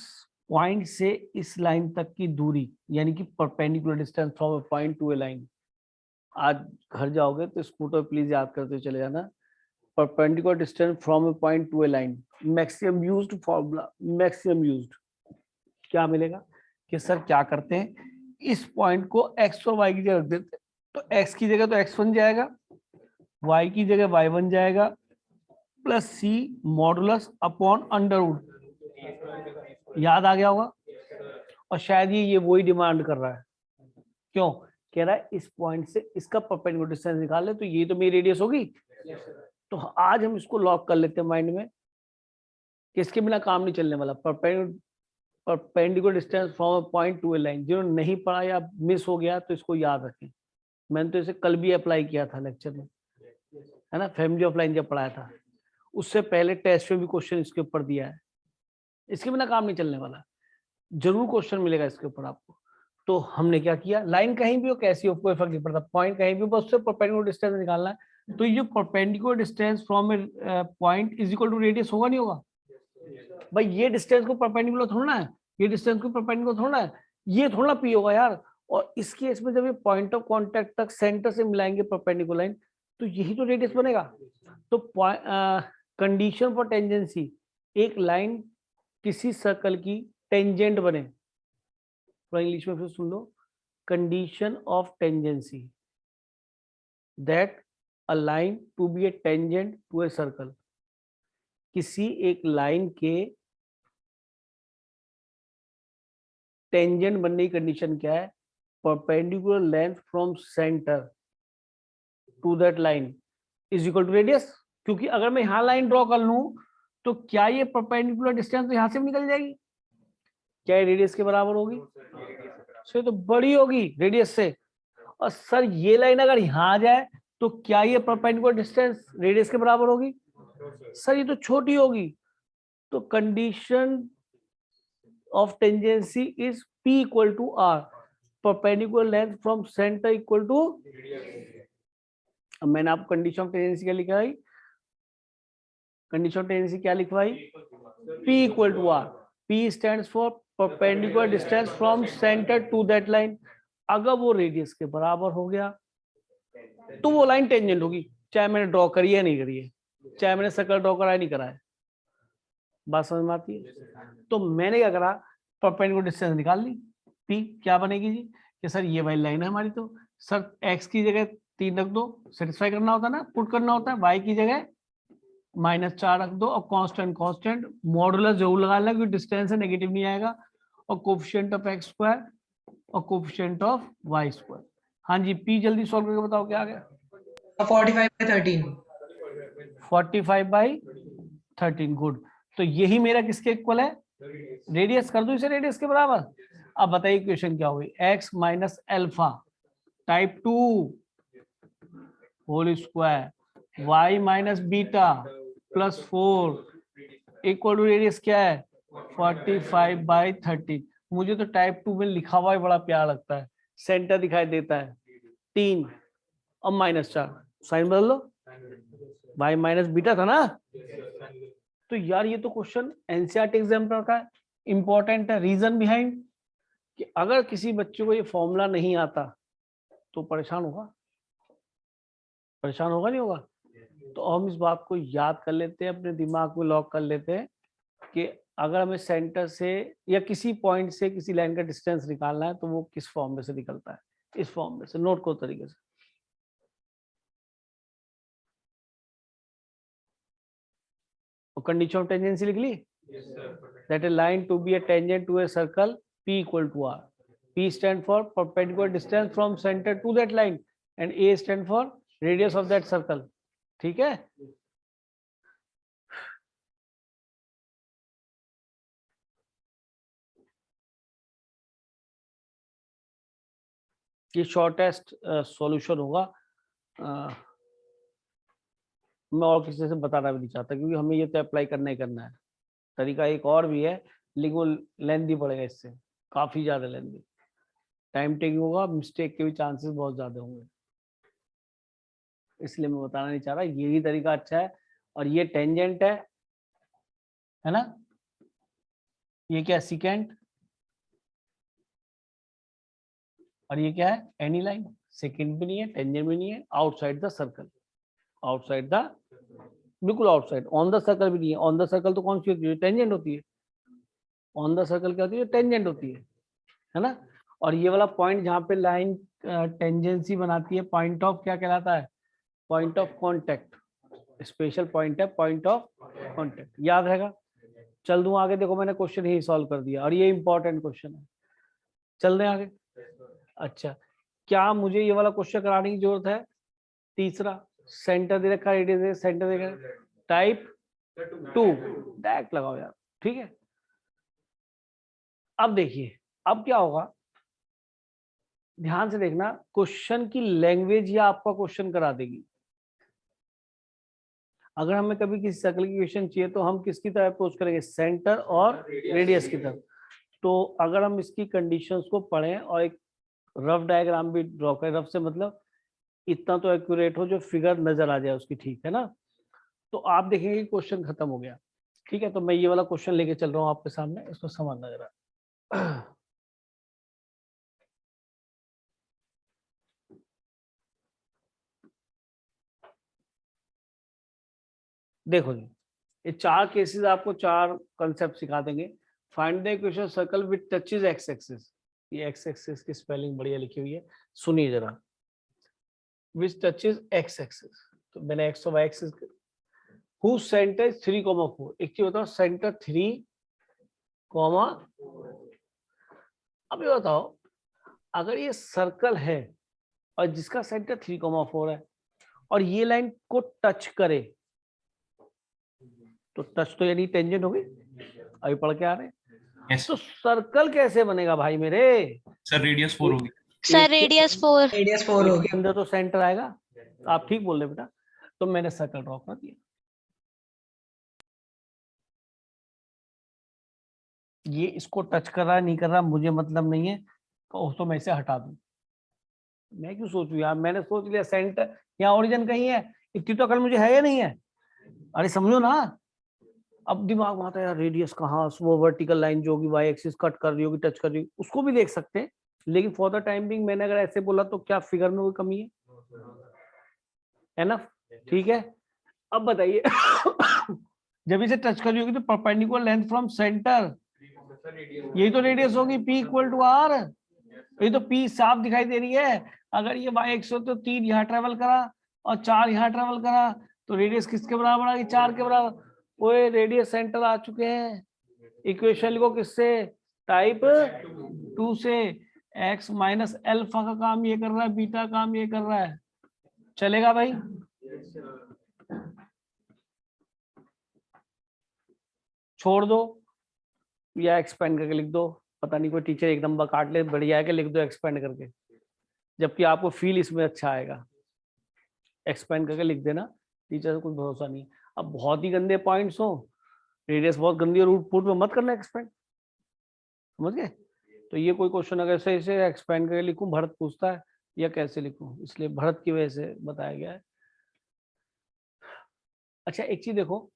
Speaker 1: पॉइंट से इस लाइन तक की दूरी, यानी कि perpendicular distance from a point two A line. आज घर जाओगे तो इसको तो प्लीज याद करते चले जाना, perpendicular distance from a point two A line, maximum used formula, maximum used. क्या मिलेगा कि सर क्या करते हैं, इस पॉइंट को x और y की जगह रख देते हैं, तो x की जगह तो x1 जाएगा, y की जगह y1 जाएगा, plus c modulus upon Underwood. याद आ गया होगा। और शायद ये वही डिमांड कर रहा है, क्यों कह रहा है इस पॉइंट से इसका परपेंडिकुलर डिस्टेंस निकाल ले, तो ये तो मेरी रेडियस होगी। तो आज हम इसको लॉक कर लेते हैं माइंड में कि इसके बिना काम नहीं चलने वाला। Perpendicular distance from a point two A line, जिन्होंने नहीं पढ़ा या मिस हो गया तो इसको याद रखें। मैंने तो इसे कल भी अप्लाई किया था लेक्चर में, है ना, फैमिली ऑफ लाइन जब पढ़ाया था, उससे पहले टेस्ट में भी क्वेश्चन इसके ऊपर दिया है। इसके बिना काम नहीं चलने वाला, जरूर क्वेश्चन मिलेगा इसके ऊपर आपको। तो हमने क्या किया, लाइन कहीं भी हो कैसी हो कोई फर्क नहीं पड़ता, पॉइंट कहीं भी हो, बस उससे परपेंडिकुलर डिस्टेंस निकालना है। तो ये perpendicular distance from a point is equal to radius होगा, नहीं होगा भाई? ये डिस्टेंस को परपेंडिकुलर थोड़ा है, ये डिस्टेंस को परपेंडिकुलर थोड़ा है, ये थोड़ा पी होगा यार। और इस केस में जब ये पॉइंट ऑफ कांटेक्ट तक सेंटर से मिलाएंगे परपेंडिकुलर लाइन, तो यही तो रेडियस बनेगा। तो कंडीशन फॉर टेंजेंसी, एक लाइन किसी सर्कल की टेंजेंट बने, थोड़ा इंग्लिश में फिर सुन लो, condition of tangency that a line to be a tangent to a circle. किसी एक लाइन के टेंजेंट बनने की कंडीशन क्या है, perpendicular length from centre to that line is equal to radius. क्योंकि अगर मैं यहां लाइन ड्रॉ कर लूं तो क्या ये परपेंडिकुलर डिस्टेंस तो यहां से भी निकल जाएगी, क्या ये रेडियस के बराबर होगी? से तो बड़ी होगी रेडियस से। और सर ये लाइन अगर यहां आ जाए तो क्या ये परपेंडिकुलर डिस्टेंस रेडियस के बराबर होगी? सर ये तो छोटी होगी। तो condition of tangency is P equal to R, perpendicular length from center equal to. अब मैंने आपको कंडीशन ऑफ टेंजेंसी क्या लिखवाई, कंडीशन ऑफ टेंजेंसी क्या लिखवाई, P equal to R। P stands for perpendicular distance from centre to that line. अगर वो radius के बराबर हो गया तो वो लाइन टेंजेंट होगी, चाहे मैंने ड्रॉ करी है नहीं करी है, चाहे मैंने सर्कल ड्रॉ करा है नहीं करा है। बात समझ में आती है? तो मैंने क्या करा, परपेंडिकुलर डिस्टेंस निकाल ली, P क्या बनेगी जी कि सर ये वाली लाइन है हमारी, तो सर x की जगह 3 रख दो, सेटिस्फाई करना होता है ना, पुट करना होता है, y की जगह -4 रख दो, और कांस्टेंट कांस्टेंट मॉडुलस जरूर लगा लेना क्योंकि डिस्टेंस है, नेगेटिव नहीं आएगा, और कोफिशिएंट ऑफ x स्क्वायर और कोफिशिएंट ऑफ y स्क्वायर। हाँ जी, पी जल्दी सॉल्व करके बताओ क्या आ गया।
Speaker 4: 45/13।
Speaker 1: 45/13, गुड। तो यही मेरा किसके इक्वल है, रेडियस। कर दूं इसे रेडियस के बराबर। अब बताइए इक्वेशन क्या हुई, x minus alpha type 2 whole square y minus beta plus 4 equal to radius क्या है 45/13। मुझे तो टाइप 2 में लिखा हुआ ही बड़ा प्यार लगता है, सेंटर दिखाई देता है 3 और -4, साइन बदल लो, y माइनस बीटा था ना। तो यार ये तो क्वेश्चन एनसीईआरटी एग्जाम का है, इंपॉर्टेंट है। रीजन बिहाइंड कि अगर किसी बच्चे को ये फॉर्मूला नहीं आता तो परेशान होगा, परेशान होगा नहीं होगा। तो हम इस बात को याद कर लेते हैं, अपने दिमाग में लॉक कर लेते हैं कि अगर हमें सेंटर से या किसी पॉइंट से किसी लाइन का डिस्टेंस निकालना है तो वो किस फॉर्म में से निकलता है, इस फॉर्म में से। नोट को तरीके से, कंडीशन ऑफ टेंजेंसी लिख ली, that a line to be a tangent to a circle P equal to R. P stand for perpendicular distance from center to that line and A stand for radius of that circle. ठीक है। ये shortest solution होगा। मैं और किसी से बताना भी नहीं चाहता क्योंकि हमें ये तो अप्लाई करना ही करना है। तरीका एक और भी है लेकिन वो लेंथी पड़ेगा, इससे काफी ज्यादा लेंथी, टाइम टेकिंग होगा, मिस्टेक के भी चांसेस बहुत ज्यादा होंगे, इसलिए मैं बताना नहीं चाह रहा। यही तरीका अच्छा है। और ये टेंजेंट है ना, ये क्या सिकेंट, और ये क्या है एनी लाइन। सेकेंड भी नहीं है, टेंजेंट भी नहीं है, outside the circle, outside the, बिल्कुल आउटसाइड। ऑन द सर्कल भी नहीं है। ऑन द सर्कल तो कौन सी होती है, टेंजेंट होती है। ऑन द सर्कल क्या होती है, टेंजेंट होती है ना। और ये वाला पॉइंट जहाँ पे लाइन टेंजेंसी बनाती है, पॉइंट ऑफ क्या कहलाता है, point of contact. Special point है पॉइंट ऑफ कांटेक्ट, याद रहेगा। चल दूं आगे, देखो मैंने क्वेश्चन ही सॉल्व कर दिया और ये इंपॉर्टेंट क्वेश्चन है। चल दें आगे। अच्छा, क्या मुझे ये वाला क्वेश्चन कराने की जरूरत है। तीसरा, सेंटर दे रखा है, रेडियस सेंटर दे रखा है, टाइप 2 डायरेक्ट लगाओ यार, ठीक है। अब देखिए अब क्या होगा, ध्यान से देखना, क्वेश्चन की लैंग्वेज या आपका क्वेश्चन करा देगी। अगर हमें कभी किसी सर्कल की क्वेश्चन चाहिए तो हम किसकी तरफ अप्रोच करेंगे, सेंटर और रेडियस की तरफ। तो अगर हम इसकी कंडीशंस को पढ़ें और एक रफ डायग्राम भी ड्रॉ करें, रफ से मतलब इतना तो एक्यूरेट हो जो फिगर नजर आ जाए उसकी, ठीक है ना। तो आप देखेंगे कि क्वेश्चन खत्म हो गया, ठीक है। तो मैं ये वाला क्वेश्चन लेके चल रहा हूँ आपके सामने, इसको समझना जरा। देखो जी, ये 4 केसेस आपको 4 कंसेप्ट सिखा देंगे। Find the equation circle with touches x axis. ये एक्स एक्सिस की स्पेलिंग बढ़िया लिखी हुई है, सुनिए जरा। विच टचेस एक्स एक्सिस, तो मैंने एक्स और वाई एक्सिस, हुज सेंटर 3,4। एक चीज बताओ, सेंटर 3, अब ये बताओ अगर ये सर्कल है और जिसका सेंटर 3,4 है और ये लाइन को टच करे तो टच तो यानी टेंजेंट होगी, अभी पढ़ के आ रहे हैं।
Speaker 3: Yes.
Speaker 1: तो सर्कल कैसे बनेगा भाई मेरे,
Speaker 3: सर रेडियस 4 होगी।
Speaker 2: Sir radius 4।
Speaker 4: रेडियस 4 होगी।
Speaker 1: इसके अंदर तो सेंटर आएगा। आप ठीक बोल रहे बेटा। तो मैंने सर्कल ड्रॉ कर दिया। ये इसको टच कर रहा है नहीं कर रहा मुझे मतलब नहीं है, तो मैं इसे हटा दूं। मैं क्यों सोचूं यार, मैंने सोच लिया सेंटर यहाँ ओरिजिन कहीं है, इतनी तो अकल मुझे है या नहीं है। अरे समझो ना। अब दिमाग में आता है यार रेडियस कहाँ, वो वर्टिकल लाइन जो होगी वाई एक्सिस कट कर रही होगी, टच कर रही होगी, उसको भी देख सकते हैं। लेकिन फॉर द टाइम बिंग मैंने अगर ऐसे बोला तो क्या फिगर में कोई कमी है ना, ठीक है। अब बताइए जब इसे टच कर रही होगी तो परपेंडिकुलर लेंथ फ्रॉम सेंटर, यही तो रेडियस होगी, P इक्वल टू R। ये तो P साफ दिखाई दे रही है। अगर ये वाई एक्स हो तो 3 यहाँ ट्रेवल करा और 4 यहाँ ट्रेवल करा तो रेडियस किसके बराबर आ गई, 4 के बराबर। ओए रेडियस सेंटर आ चुके हैं। इक्वेशन लिखो किससे, टाइप 2 से। एक्स माइनस अल्फा का काम ये कर रहा है, बीटा का काम ये कर रहा है, चलेगा भाई? छोड़ दो या एक्सपेंड करके लिख दो, पता नहीं कोई टीचर एक नंबर काट ले, बढ़िया है कि लिख दो एक्सपेंड करके, जबकि आपको फील इसमें अच्छा आएगा। एक्सपेंड करके लिख देना, टीचर से कुछ भरोसा नहीं। अब बहुत ही गंदे पॉइंट्स हो, रेडियस बहुत गंदी और रूट पुट में मत करना एक्सपेंड, समझ गए? तो ये कोई क्वेश्चन अगर ऐसे ऐसे एक्सपेंड करके लिखूं, भरत पूछता है या कैसे लिखूं, इसलिए भरत की वजह से बताया गया है। अच्छा एक चीज देखो,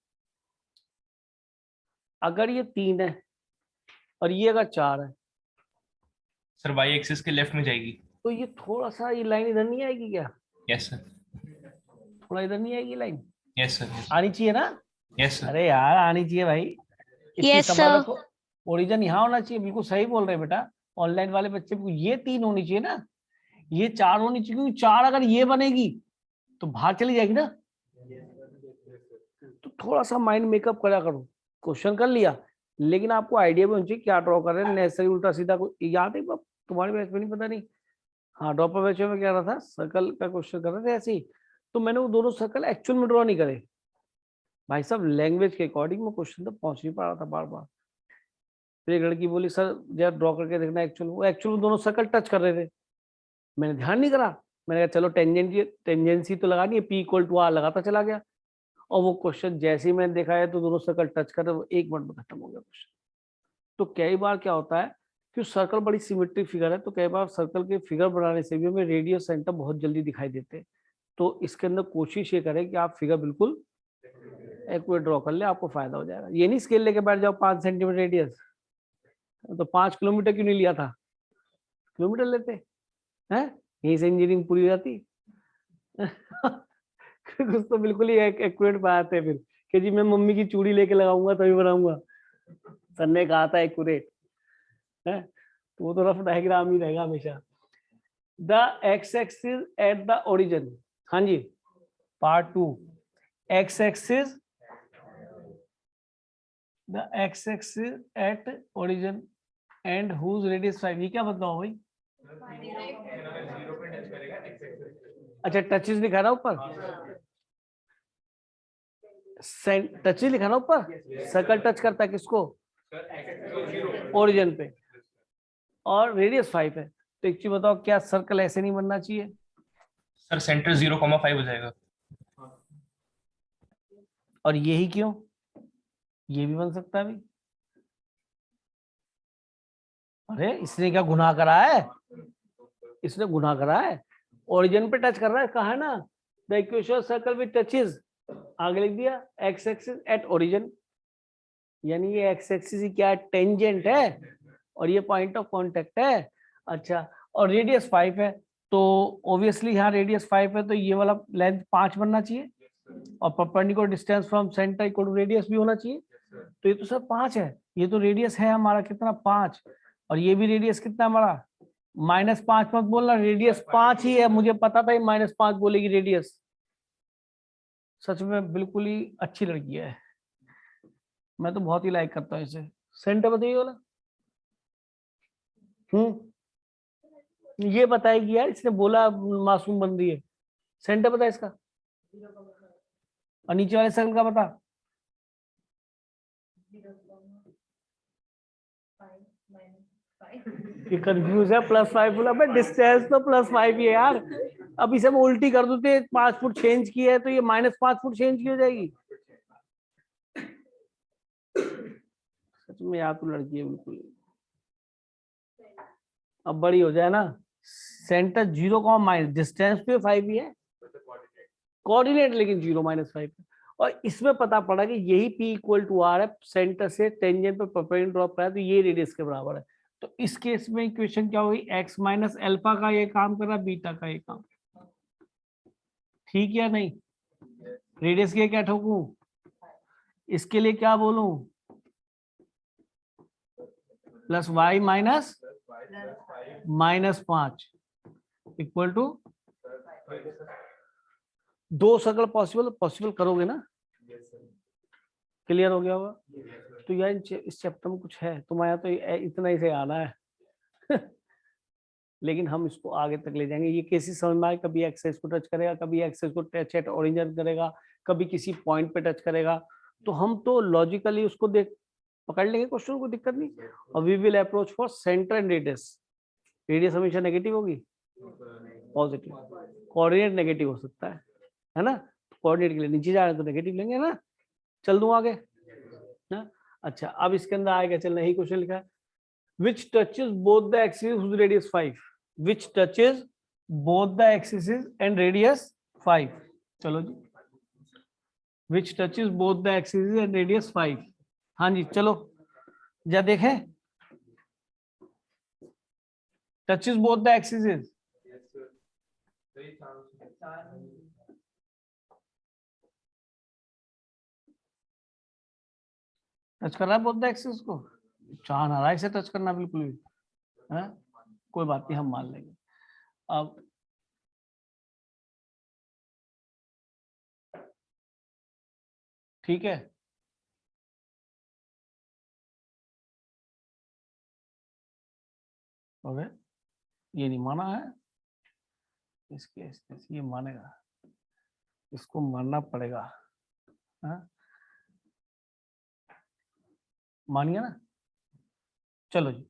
Speaker 1: अगर ये 3 है और ये अगर 4 है,
Speaker 3: सर वाई एक्सिस के लेफ्ट में जाएगी।
Speaker 1: तो ये थोड़ा सा ये लाइन इधर नहीं आएगी क्या?
Speaker 3: Yes sir.
Speaker 1: थोड़ा इधर नहीं आएगी लाइन?
Speaker 3: Yes sir.
Speaker 1: आनी चाहिए ना?
Speaker 3: Yes sir.
Speaker 1: अरे यार आनी चाहिए भाई, इसकी
Speaker 2: Yes,
Speaker 1: समझ
Speaker 2: sir.
Speaker 1: रखो। ओरिजिन यहाँ होना चाहिए, बिल्कुल सही बोल रहे हैं बेटा। ऑनलाइन वाले बच्चे को ये 3 होनी चाहिए ना, ये 4 होनी चाहिए, क्योंकि 4 अगर ये बनेगी तो बाहर चली जाएगी ना। तो थोड़ा सा माइंड मेकअप करा करो, क्वेश्चन कर लिया लेकिन आपको आइडिया भी होना चाहिए क्या ड्रॉ कर रहे हैं, नेसेसरी उल्टा सीधा याद है तुम्हारे बैच में नहीं पता नहीं। हाँ ड्रॉपर बैच में क्या रहा था, सर्कल का क्वेश्चन कर रहे थे ऐसे ही, तो मैंने वो दोनों सर्कल एक्चुअल में ड्रॉ नहीं करे भाई साहब, लैंग्वेज के अकॉर्डिंग में क्वेश्चन तक पहुंच नहीं पा रहा था बार बार। फिर एक लड़की बोली सर जरा ड्रॉ करके देखना एक्चुअल, वो एक्चुअल में दोनों सर्कल टच कर रहे थे, मैंने ध्यान नहीं करा, मैंने कहा चलो टेंजेंसी तो लगानी है, P = R लगाता चला गया, और वो क्वेश्चन जैसे ही मैंने देखा है तो दोनों सर्कल टच कर रहे, वो 1 मिनट में खत्म हो गया क्वेश्चन। तो कई बार क्या होता है कि सर्कल बड़ी सिमेट्रिक फिगर है, तो कई बार सर्कल के फिगर बनाने से भी हमें रेडियस सेंटर बहुत जल्दी दिखाई देते हैं। तो इसके अंदर कोशिश ये करें कि आप फिगर बिल्कुल एक्यूरेट ड्रॉ कर ले, आपको फायदा हो जाएगा। ये नहीं स्केल लेके बैठ जाओ 5 सेंटीमीटर रेडियस, तो 5 किलोमीटर क्यों नहीं लिया था, किलोमीटर लेते हैं, यहीं से इंजीनियरिंग पूरी हो जाती। कुछ तो बिल्कुल ही एक्यूरेट बनाते हैं फिर कि जी मैं मम्मी की चूड़ी लेके लगाऊंगा तभी बनाऊंगा, सर ने कहा था एक्यूरेट है, तो वो तो रफ डायग्राम ही रहेगा हमेशा। The x axis at the origin, हाँ जी part 2, x axis the x axis at origin and whose radius 5, ये क्या बताओ भाई? अच्छा टचेस लिखा ना ऊपर, टचेस लिखा ना ऊपर, सर्कल टच करता है किसको? ओरिजिन पे, और रेडियस 5 है, तो एक चीज बताओ क्या सर्कल ऐसे नहीं बनना चाहिए?
Speaker 3: सर सेंटर 0,5 हो जाएगा।
Speaker 1: और यही क्यों? ये भी बन सकता है भाई। अरे इसने क्या गुनाह करा है, इसने गुनाह करा है, ओरिजिन पे टच कर रहा है, कहा है ना the equation circle with touches, आगे लिख दिया एक्स एक्सिस एट ओरिजिन, यानी ये एक्स एक्सिस ही क्या टेंजेंट है और ये पॉइंट ऑफ कांटेक्ट है। अच्छा और रेडियस 5 है, तो ऑब्वियसली यहाँ रेडियस 5 है तो ये वाला लेंथ 5 बनना चाहिए, और perpendicular distance from center equal to radius भी होना चाहिए। तो ये तो सर 5 है, ये तो रेडियस है हमारा कितना 5, और ये भी रेडियस कितना हमारा -5 मत बोलना, रेडियस 5 ही है, मुझे पता था ये -5 बोलेगी रेडियस। सच में बिल्कुल ही अच्छी लड़की है, मैं तो बहुत ही लाइक करता हूँ इसे। सेंटर बताइए वाला, ये बताएगी यार, इसने बोला मासूम बन रही है, सेंटर बता इसका, और नीचे वाले सर्कल का बता। ये कंफ्यूज है, +5 बोला, मैं डिस्टेंस तो +5 ही है यार, अब इसे मैं उल्टी कर दूं तो 5 फुट चेंज की है तो ये -5 फुट चेंज की हो जाएगी। सच में यार तू लड़की है बिल्कुल, अब बड़ी हो जाए ना, सेंटर 0, डिस्टेंस पे 5 ही है, कोऑर्डिनेट लेकिन 0 - 5 है। और इसमें पता पड़ा कि यही P = R है, सेंटर से टेंजेंट पे परपेंडिकुलर ड्रॉप करा है तो ये रेडियस के बराबर है। तो इस केस में इक्वेशन क्या होगी, x - अल्फा का ये काम कर रहा है, बीटा का ये काम, ठीक या नहीं? रेडियस के क्या ठोकूं, इसके लिए क्या बोलूं, +y - -5 equal to 2 circle possible करोगे ना? क्लियर हो गया होगा? तो यार इस चैप्टर में कुछ है तुम्हारा, तो इतना ही से आना है। लेकिन हम इसको आगे तक ले जाएंगे। ये केसेस समझ में आए, कभी एक्सेस को टच करेगा, कभी एक्सेस को टच एट ओरिजिन करेगा, कभी किसी पॉइंट पे टच करेगा, तो हम तो लॉजिकली उसको देख पकड़ लेंगे क्वेश्चन को, दिक्कत नहीं। और we will approach for center and radius. Radius हमेशा नेगेटिव होगी, पॉजिटिव, कोऑर्डिनेट नेगेटिव हो सकता है ना, कोऑर्डिनेट के लिए नीचे जा रहे तो नेगेटिव लेंगे ना। चल दूं आगे ना। अच्छा, अब इसके अंदर आएगा, चलना यही क्वेश्चन लिखा है, which touches both the axes whose radius 5, which touches both the axes and radius 5, चलो जी, which touches both the axes and radius 5, हाँ जी चलो जा देखें, touches both the axes, touch कर रहा है बोथ द एक्सिस को, चांद आ रहा है इसे टच करना बिल्कुल भी है, कोई बात नहीं, हम मान लेंगे। अब ठीक है, ओके, ये नहीं माना है, इसके ये मानेगा, इसको मानना पड़ेगा, हाँ मान गया ना। चलो जी,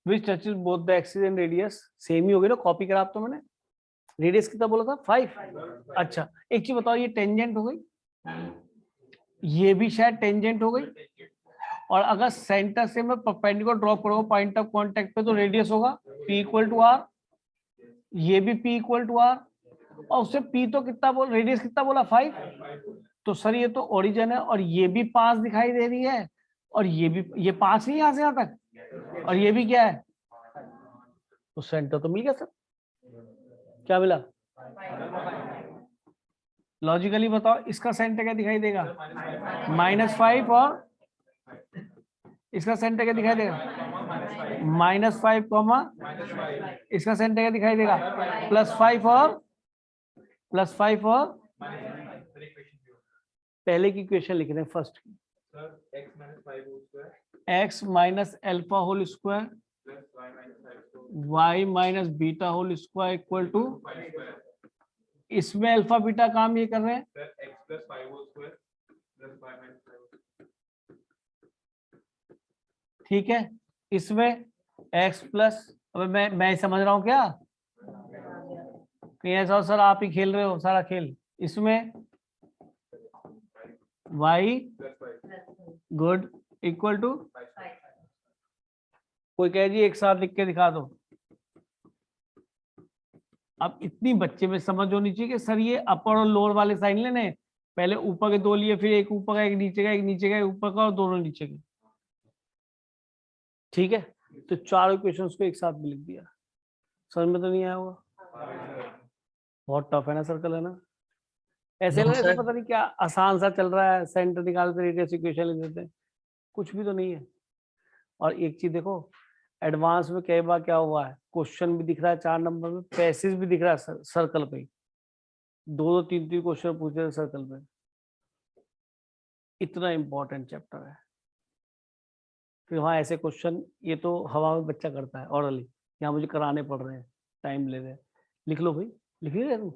Speaker 1: which touches both the axis and radius, same ही हो गया ना, कॉपी करा तो मैंने, रेडियस कितना बोला था 5। अच्छा एक चीज बताओ, ये टेंजेंट हो गई, ये भी शायद टेंजेंट हो गई, और अगर सेंटर से मैं परपेंडिकुलर ड्रॉ करूंगा पॉइंट ऑफ कांटेक्ट पे तो रेडियस होगा P इक्वल टू R, ये भी P इक्वल टू R, और उससे P तो कितना बोल, रेडियस कितना बोला 5, तो सर ये तो ओरिजिन है, और ये भी 5 दिखाई दे रही है, और ये भी, ये 5 नहीं यहां से यहां तक, और ये भी क्या है, तो सेंटर तो मिल गया सर, क्या मिला, लॉजिकली बताओ इसका सेंटर क्या दिखाई देगा, -5, और इसका सेंटर क्या दिखाई देगा, -5 कॉमा, इसका सेंटर क्या दिखाई देगा, +5 और पहले की इक्वेशन लिख रहे हैं फर्स्ट की, x minus alpha whole square y minus beta whole square equal to, इसमें अल्फा बीटा काम ये कर रहे हैं, ठीक है, इसमें x प्लस, अब मैं समझ रहा हूं क्या, कहीं ऐसा हो सर आप ही खेल रहे हो सारा खेल, इसमें y गुड इक्वल टू, कोई कहे जी एक साथ लिख के दिखा दो। अब इतनी बच्चे में समझ होनी चाहिए कि सर ये अपर और लोअर वाले साइन लेने, पहले ऊपर के 2 लिए, फिर एक ऊपर का, एक नीचे का, एक नीचे का, एक ऊपर का, और दोनों नीचे के, ठीक है, तो 4 इक्वेशंस को एक साथ भी लिख दिया, समझ में तो नहीं आया होगा, बहुत टफ है ना सर्कल, है ना, ऐसे
Speaker 4: No,
Speaker 1: लग रहा है
Speaker 4: sir.
Speaker 1: पता नहीं क्या आसान सा चल रहा है, सेंटर निकालते रेडियस इक्वेशन लिख देते हैं, कुछ भी तो नहीं है। और एक चीज देखो, एडवांस में कई बार क्या हुआ है, क्वेश्चन भी दिख रहा है 4 नंबर में, पैसेज भी दिख रहा है सर्कल पे, 2-2 3-3 क्वेश्चन पूछ रहे हैं सर्कल पे, इतना इंपॉर्टेंट चैप्टर है। फिर वहाँ ऐसे क्वेश्चन, ये तो हवा में बच्चा करता है ऑरली, यहाँ मुझे कराने पड़ रहे हैं, टाइम ले रहे हैं, लिख लो भाई, लिख लिया तुम,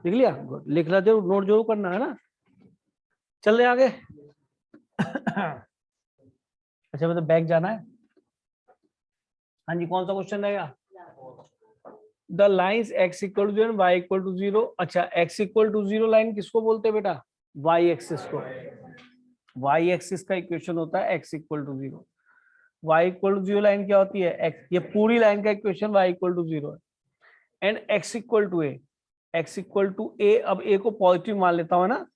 Speaker 1: लिख लिया, गुड, लिख ला जरूर, नोट जरूर करना है ना। चल रहे आगे अच्छा मतलब बैक जाना है, हाँ जी, कौन सा क्वेश्चन रहेगा, the lines x equal to 0 and y equal to 0, अच्छा x इक्वल टू 0 लाइन किसको बोलते हैं बेटा, y एक्सिस को, y एक्सिस का इक्वेशन होता है x equal to 0, y equal to 0 line क्या होती है, x, ये पूरी लाइन का इक्वेशन y इक्वल टू 0 है, and x equal to a, x equal to a, अब a को पॉजिटिव मान लेता हूँ ना,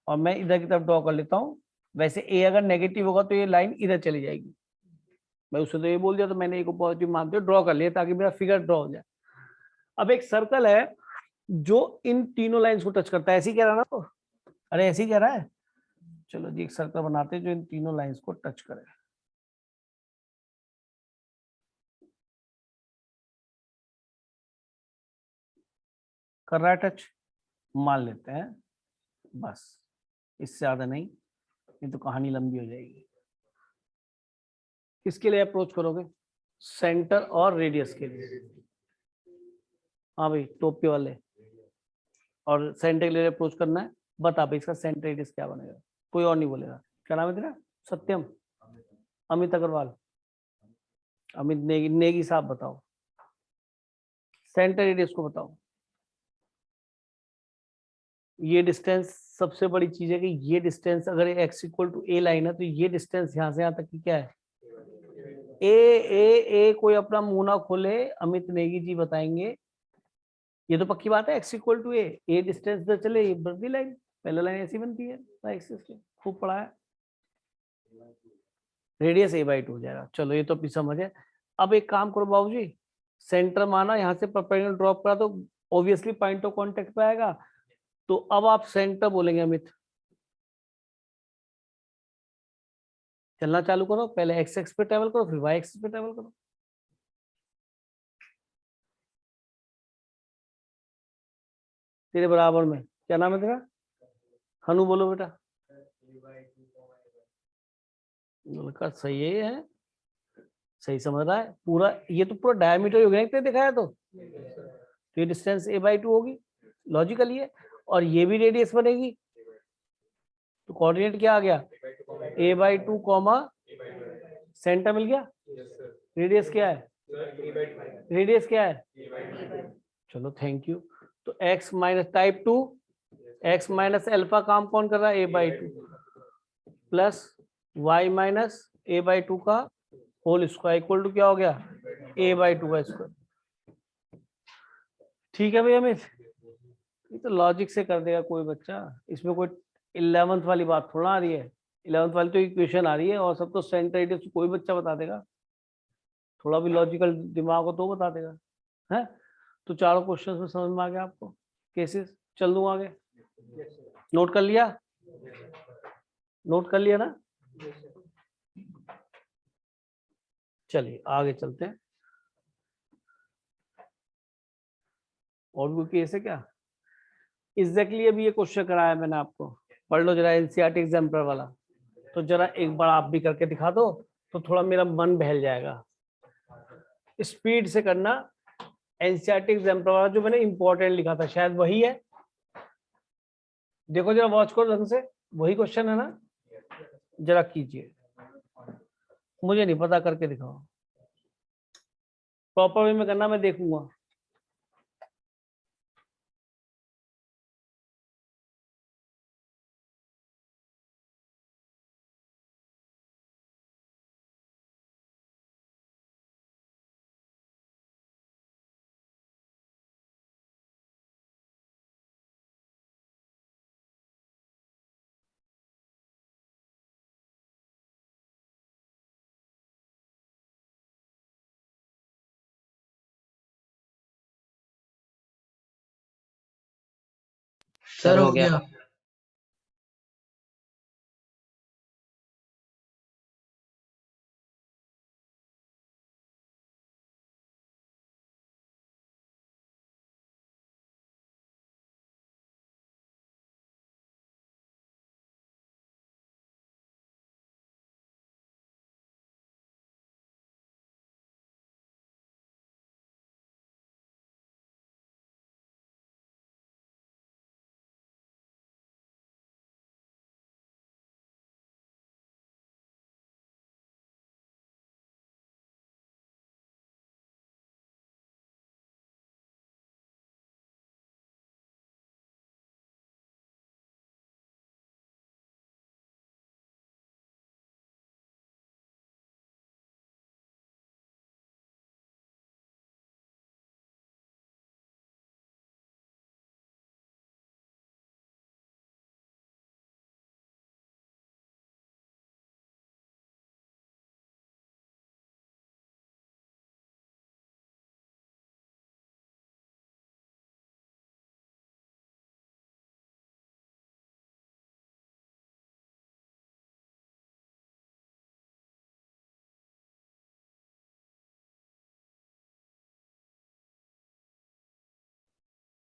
Speaker 1: और मैं इधर की तरफ ड्रॉ कर लेता हूँ, वैसे a अगर नेगेटिव होगा तो ये लाइन इधर चली जाएगी, मैं उससे तो ये बोल दिया, तो मैंने a को पॉजिटिव मानते हुए ड्रॉ कर लिया ताकि मेरा फिगर ड्रॉ हो जाए। अब एक सर्कल है जो इन तीनों लाइंस को टच करता है, ऐसे ही कह रहा है ना, तो अरे ऐसे ही कह रहा है, चलो जी एक सर्कल बनाते हैं जो इन तीनों लाइंस को टच करे, कर रहा है टच, मान लेते हैं, बस इससे ज्यादा नहीं, ये तो कहानी लंबी हो जाएगी। किसके लिए अप्रोच करोगे, सेंटर और रेडियस के लिए, हाँ भाई टोपी वाले, और सेंटर के लिए अप्रोच करना है, बता भाई इसका सेंटर रेडियस क्या बनेगा, कोई और नहीं बोलेगा। क्या नाम है तेरा? सत्यम, अमित अग्रवाल, अमित नेगी, नेगी साहब बताओ सेंटर रेडियस को बताओ। ये डिस्टेंस सबसे बड़ी चीज है कि ये डिस्टेंस अगर x equal to a line है तो ये डिस्टेंस यहाँ से यहाँ तक की क्या है? ए कोई अपना मुंह ना खोले, अमित नेगी जी बताएंगे। ये तो पक्की बात है, x equal to A distance इधर चले, ये बढ़ती लाइन, पहले लाइन ऐसी बनती है एक्सिस की, खूब पढ़ा है। रेडियस a/2 हो जाएगा। चलो ये तो अपनी समझ है। अब एक काम करो बाबूजी, सेंटर माना, यहाँ से परपेंडिकुलर ड्रॉप करा तो ऑब्वियसली पॉइंट ऑफ कांटेक्ट पे आएगा। तो अब आप सेंटर बोलेंगे अमित, चलना चालू करो, पहले एक्स एक्स पे ट्रेवल करो, फिर वाई एक्सिस पे ट्रेवल करो। तेरे बराबर में क्या नाम है तेरा? हनु बोलो बेटा। लड़का सही है, सही समझ रहा है पूरा। ये तो पूरा डायमीटर हो गया दिखाया तो ये डिस्टेंस a/2 होगी, लॉजिकल ये, और ये भी रेडियस बनेगी। तो कोऑर्डिनेट क्या आ गया? a/2 कॉमा सेंटर मिल गया। रेडियस क्या है? रेडियस क्या है? चलो थैंक यू। तो x minus type 2, x minus alpha काम कौन कर रहा है? a/2 plus y minus a/2 का होल स्क्वायर इक्वल टू क्या हो गया? a/2 का स्क्वायर। ठीक है भाई अमित, ये तो लॉजिक से कर देगा कोई बच्चा, इसमें कोई 11th वाली बात थोड़ा आ रही है। 11th वाली तो इक्वेशन आ रही है, और सब तो सेंटर रेडियस कोई बच्चा बता देगा, थोड़ा भी लॉजिकल दिमाग हो तो बता देगा है। तो चारों क्वेश्चंस में समझ में आ गया आपको केसेस? चल दूं आगे? नोट कर लिया? नोट कर लिया ना? चलिए आगे चलते हैं। और कोई केस है क्या? एग्जैक्टली अभी ये क्वेश्चन कराया मैंने आपको, पढ़ लो जरा एनसीईआरटी एग्जाम्पल वाला। तो जरा एक बार आप भी करके दिखा दो तो थोड़ा मेरा मन बहल जाएगा। स्पीड से करना, एनसीईआरटी एग्जाम्पल वाला जो मैंने इंपॉर्टेंट लिखा था शायद वही है। देखो जरा वॉच करो ढंग से, वही क्वेश्चन है ना? जरा कीजिए, मुझे नहीं पता, करके दिखाओ। प्रॉपर वे में करना, मैं देखूंगा।
Speaker 4: सर हो गया।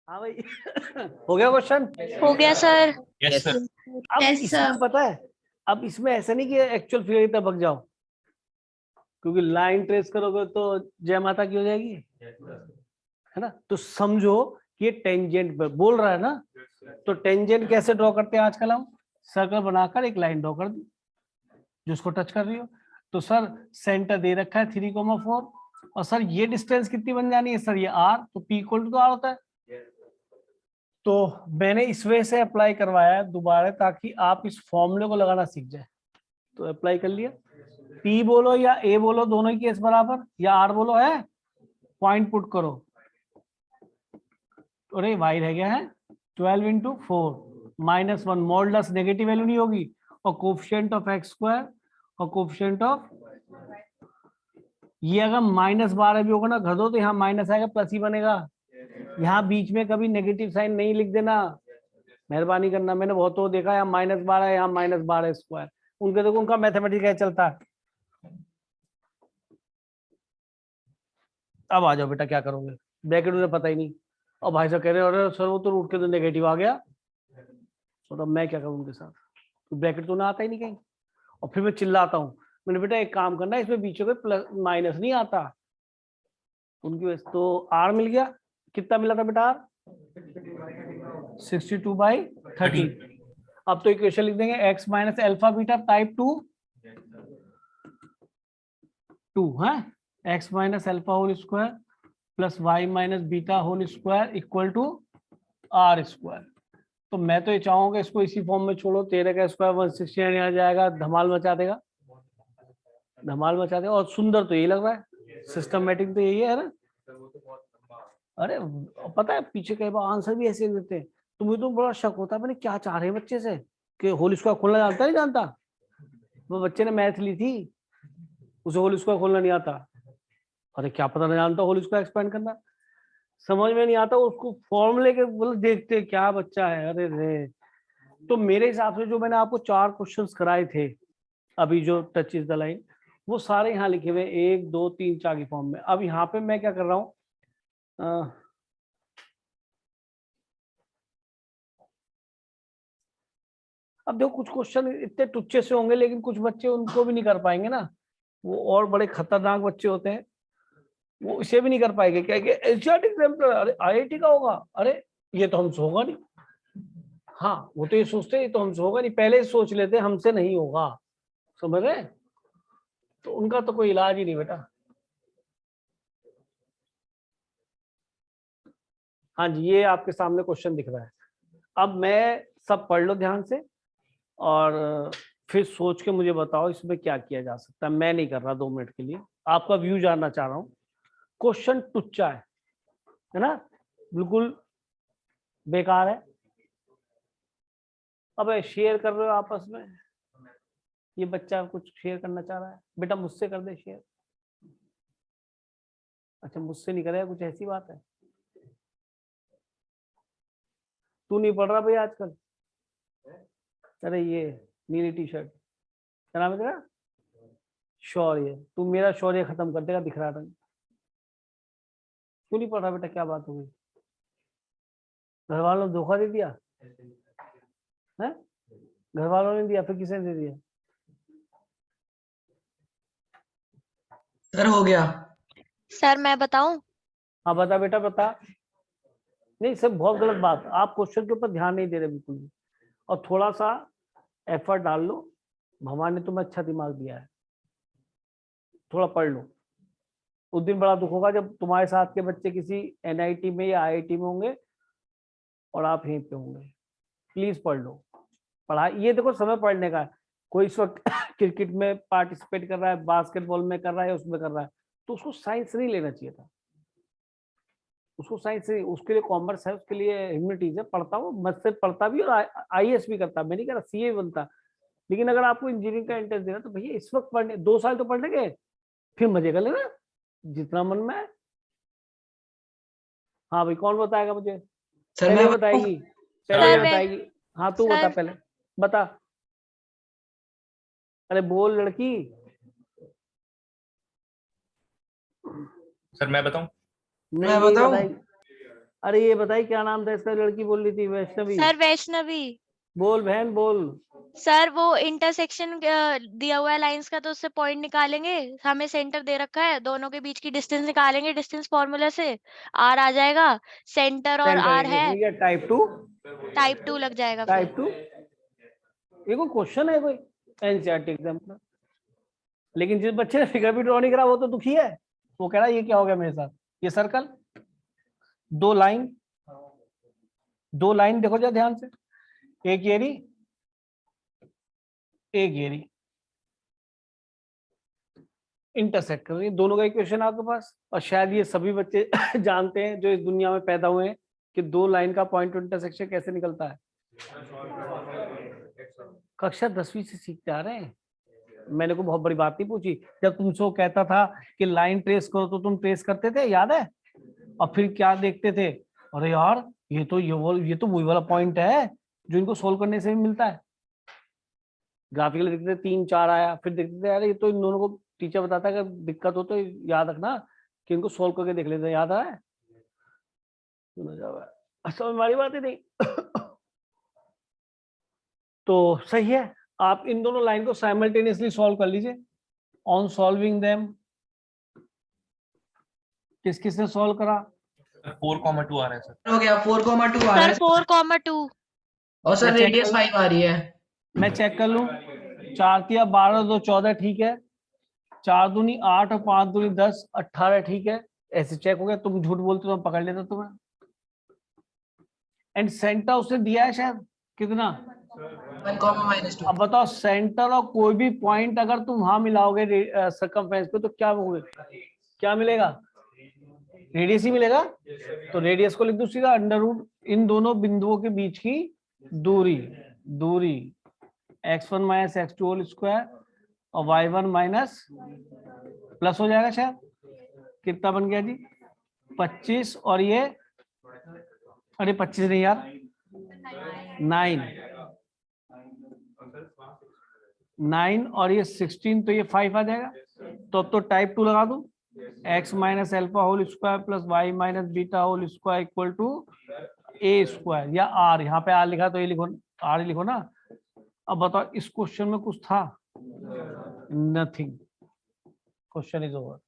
Speaker 1: हाँ भाई हो गया क्वेश्चन?
Speaker 2: हो गया सर।
Speaker 3: Yes sir.
Speaker 1: अब
Speaker 2: Yes,
Speaker 1: इसमें
Speaker 2: sir.
Speaker 1: पता है, अब इसमें ऐसा नहीं कि एक्चुअल फिगर की तरफ भाग जाओ, क्योंकि लाइन ट्रेस करोगे तो जय माता की हो जाएगी, है है ना। तो समझो कि ये टेंजेंट पर बोल रहा है ना, तो टेंजेंट कैसे ड्रॉ करते हैं आजकल हम, सर्कल बनाकर एक लाइन ड्रॉ कर दी जो उसको टच कर रही हो। तो सर सेंटर दे रखा है 3,4 और सर ये डिस्टेंस कितनी बन जानी है सर, ये r, तो p इक्वल टू r होता है। तो मैंने इस वे से अप्लाई करवाया है दोबारा ताकि आप इस फॉर्मूले को लगाना सीख जाए। तो अप्लाई कर लिया, p बोलो या a बोलो, दोनों ही केस बराबर, या r बोलो, है पॉइंट पुट करो। अरे y रह गया है 12 इंटू 4 -1, मॉडुलस नेगेटिव वैल्यू नहीं होगी, और कोफिशिएंट ऑफ x स्क्वायर और कोफिशिएंट ऑफ, ये अगर -12 भी होगा ना घर दो तो यहाँ माइनस आएगा, प्लस ही बनेगा। यहाँ बीच में कभी नेगेटिव साइन नहीं लिख देना, मेहरबानी करना। मैंने बहुत तो देखा यहाँ -12 है, यहाँ -12 स्क्वायर, उनके देखो उनका मैथमेटिक्स कैसे चलता है। अब आ जाओ बेटा, क्या करोगे, ब्रैकेट उन्हें पता ही नहीं, और भाई साहब कह रहे अरे सर वो तो रूट के तो नेगेटिव आ गया, तो मैं क्या करूँ उनके साथ, तो ब्रैकेट तो ना आता ही नहीं कहीं। और फिर मैं चिल्लाता हूँ, मैंने बेटा एक काम करना है, इसमें बीचों में प्लस माइनस नहीं आता उनकी वजह से। तो आर मिल गया, कितना मिला था बेटा आर, 62/30। अब तो इक्वेशन लिख देंगे x minus alpha beta type 2 है, x minus alpha whole square plus y minus beta whole square equal to r square. तो मैं तो ये चाहूंगा इसको इसी फॉर्म में छोड़ो, 13 का स्क्वायर 169 आ जाएगा, धमाल मचा देगा, धमाल मचा देगा। और सुंदर तो यही लग रहा है, सिस्टमेटिक तो यही है ना। अरे पता है पीछे कई बार आंसर भी ऐसे देते हैं, तो मुझे तो बड़ा शक होता है मैंने क्या चाह रहे हैं बच्चे से, कि होल स्क्वायर खोलना जानता नहीं जानता। वो बच्चे ने मैथ ली थी, उसे होल स्क्वायर खोलना नहीं आता। अरे क्या पता नहीं जानता होल स्क्वायर एक्सपेंड करना, समझ में नहीं आता, उसको फॉर्मूले के बोले देखते क्या बच्चा है। अरे रे, तो मेरे हिसाब से जो मैंने आपको 4 क्वेश्चंस कराए थे अभी, जो टच इज द लाइन, वो सारे यहाँ लिखे हुए 1 2 3 4 की फॉर्म में। अब यहाँ पे मैं क्या कर रहा हूँ, अब देखो कुछ क्वेश्चन इतने टुच्चे से होंगे, लेकिन कुछ बच्चे उनको भी नहीं कर पाएंगे ना, वो और बड़े खतरनाक बच्चे होते हैं, वो इसे भी नहीं कर पाएंगे। क्या एशियाटिक एग्जाम्पल, अरे आईआईटी का होगा, अरे ये तो हमसे होगा नहीं। हाँ वो तो ये सोचते हैं ये तो हमसे होगा नहीं, पहले ही सोच लेते हमसे नहीं होगा, समझ रहे। तो उनका तो कोई इलाज ही नहीं बेटा। हाँ जी, ये आपके सामने क्वेश्चन दिख रहा है। अब मैं सब पढ़ लो ध्यान से, और फिर सोच के मुझे बताओ इसमें क्या किया जा सकता है। मैं नहीं कर रहा 2 मिनट के लिए, आपका व्यू जानना चाह रहा हूँ। क्वेश्चन टुच्चा है ना, बिल्कुल बेकार है। अब शेयर कर रहे हो आपस में, ये बच्चा कुछ शेयर करना चाह रहा है, बेटा मुझसे कर दे शेयर। अच्छा मुझसे नहीं करेगा, कुछ ऐसी बात है। तू नहीं पढ़ रहा भाई आजकल, अरे ये नीली टी शर्ट, क्या नाम है तेरा, शौर्य, तू मेरा शौर्य खत्म कर देगा, दिख रहा था। क्यों नहीं पढ़ रहा बेटा, क्या बात हो गई, घर वालों ने धोखा दे दिया है, घर वालों ने दिया फिर किसने दे दिया।
Speaker 4: सर हो गया।
Speaker 2: सर मैं बताऊं?
Speaker 1: हाँ बता बेटा बता। नहीं सब बहुत गलत बात, आप क्वेश्चन के ऊपर ध्यान नहीं दे रहे बिल्कुल भी, और थोड़ा सा एफर्ट डाल लो, भगवान ने तुम्हें अच्छा दिमाग दिया है, थोड़ा पढ़ लो। उस दिन बड़ा दुख होगा जब तुम्हारे साथ के बच्चे किसी एनआईटी में या आईआईटी में होंगे और आप यहीं पे होंगे। प्लीज पढ़ लो, पढ़ाई ये देखो समय पढ़ने का है। कोई इस वक्त क्रिकेट में पार्टिसिपेट कर रहा है, बास्केटबॉल में कर रहा है, उसमें कर रहा है, तो उसको साइंस नहीं लेना चाहिए था, उसको साइंस नहीं, उसके लिए कॉमर्स है, उसके लिए ह्यूमैनिटीज है। पढ़ता वो मुझसे पढ़ता भी और आईएएस भी करता, मैं नहीं कह रहा सीए बनता, लेकिन अगर आपको इंजीनियरिंग का इंटरेस्ट देना तो भैया इस वक्त पढ़ने 2 साल तो पढ़ने के, फिर मजे कर लेना जितना मन में है। हाँ भाई कौन बताएगा मुझे,
Speaker 4: सर
Speaker 1: पहले
Speaker 4: मैं
Speaker 1: बताएगी,
Speaker 2: सर,
Speaker 1: पहले
Speaker 2: मैं-
Speaker 1: बताएगी। हाँ तू बता
Speaker 2: सर।
Speaker 1: पहले, बता, अरे बोल लड़की।
Speaker 3: सर मैं बताऊं?
Speaker 1: नहीं
Speaker 4: मैं
Speaker 1: यही
Speaker 4: बताऊं?
Speaker 1: बताई, अरे ये बताई क्या नाम था इसका, लड़की बोल रही थी वैष्णवी।
Speaker 2: सर वैष्णवी।
Speaker 1: बोल बहन बोल।
Speaker 2: सर वो इंटरसेक्शन दिया हुआ है लाइंस का, तो उससे पॉइंट निकालेंगे, हमें सेंटर दे रखा है, दोनों के बीच की डिस्टेंस निकालेंगे डिस्टेंस फॉर्मूला से, आर आ जाएगा, सेंटर और आर है,
Speaker 1: इसमें क्या टाइप 2
Speaker 2: टाइप 2 लग जाएगा फिर।
Speaker 1: टाइप 2 ये कोई क्वेश्चन है कोई एनसीईआरटी एग्जाम का? लेकिन जिस बच्चे ने फिगर भी ड्रॉ नहीं करा वो तो दुखी है, वो कह रहा है ये क्या हो गया मेरे साथ, ये सर्कल, दो लाइन देखो जरा ध्यान से, एक ये रही एक ये रही, इंटरसेक्ट कर रही है, दोनों का इक्वेशन आपके पास। और शायद ये सभी बच्चे जानते हैं जो इस दुनिया में पैदा हुए हैं कि दो लाइन का पॉइंट टू इंटरसेक्शन कैसे निकलता है। कक्षा 10वीं से सीखते आ रहे हैं, मैंने को बहुत बड़ी बात नहीं पूछी। जब तुमसे वो कहता था कि लाइन ट्रेस करो तो तुम ट्रेस करते थे, याद है? और फिर क्या देखते थे, अरे यार ये तो वही वाला पॉइंट है जो इनको सोल्व करने से भी मिलता है। ग्राफिकल देखते थे 3 4 आया, फिर देखते थे यार ये तो इन दोनों को टीचर बताता है कि दिक्कत हो तो याद रखना कि इनको सोल्व करके देख लेते हैं, याद आया? समझ हमारी बात ही नहीं। तो सही है, आप इन दोनों लाइन को साइमल्टेनियसली सॉल्व कर लीजिए। ऑन सॉल्विंग देम किस किसने सॉल्व करा?
Speaker 3: 4,2 आ रहा है सर।
Speaker 4: हो गया 4,2 आ रहा
Speaker 2: सर
Speaker 4: है
Speaker 2: 4,2
Speaker 4: और सर
Speaker 1: मैं check
Speaker 4: रेडियस
Speaker 1: कर-
Speaker 4: 5 आ रही है।
Speaker 1: मैं चेक कर लूं, 4 तिया 12 2 14 ठीक है, 4 दूनी 8 और 5 दूनी 10 18 ठीक है, ऐसे चेक हो गया। तुम झूठ बोलते तो मैं पकड़ लेता तुम्हें। एंड सेंटर उसने दिया है शायद कितना?
Speaker 4: 1,-2
Speaker 1: अब बताओ सेंटर और कोई भी पॉइंट अगर तुम वहां मिलाओगे सर्कमफ्रेंस पे तो क्या होगा, क्या मिलेगा? रेडियस ही मिलेगा। तो रेडियस को लिख दो सीधा अंडर रूट इन दोनों बिंदुओं के बीच की दूरी x1 minus x2 whole square और y1 माइनस प्लस हो जाएगा शायद, कितना बन गया जी? 25 और ये, अरे 25 नहीं यार 9 और ये 16 तो ये 5 आ जाएगा। तो अब तो टाइप 2 लगा दूं, x minus alpha whole square plus y minus beta whole square equal to A square या आर, यहाँ पे आर लिखा तो ये लिखो, आर लिखो ना। अब बताओ इस क्वेश्चन में कुछ था? Nothing, question is over.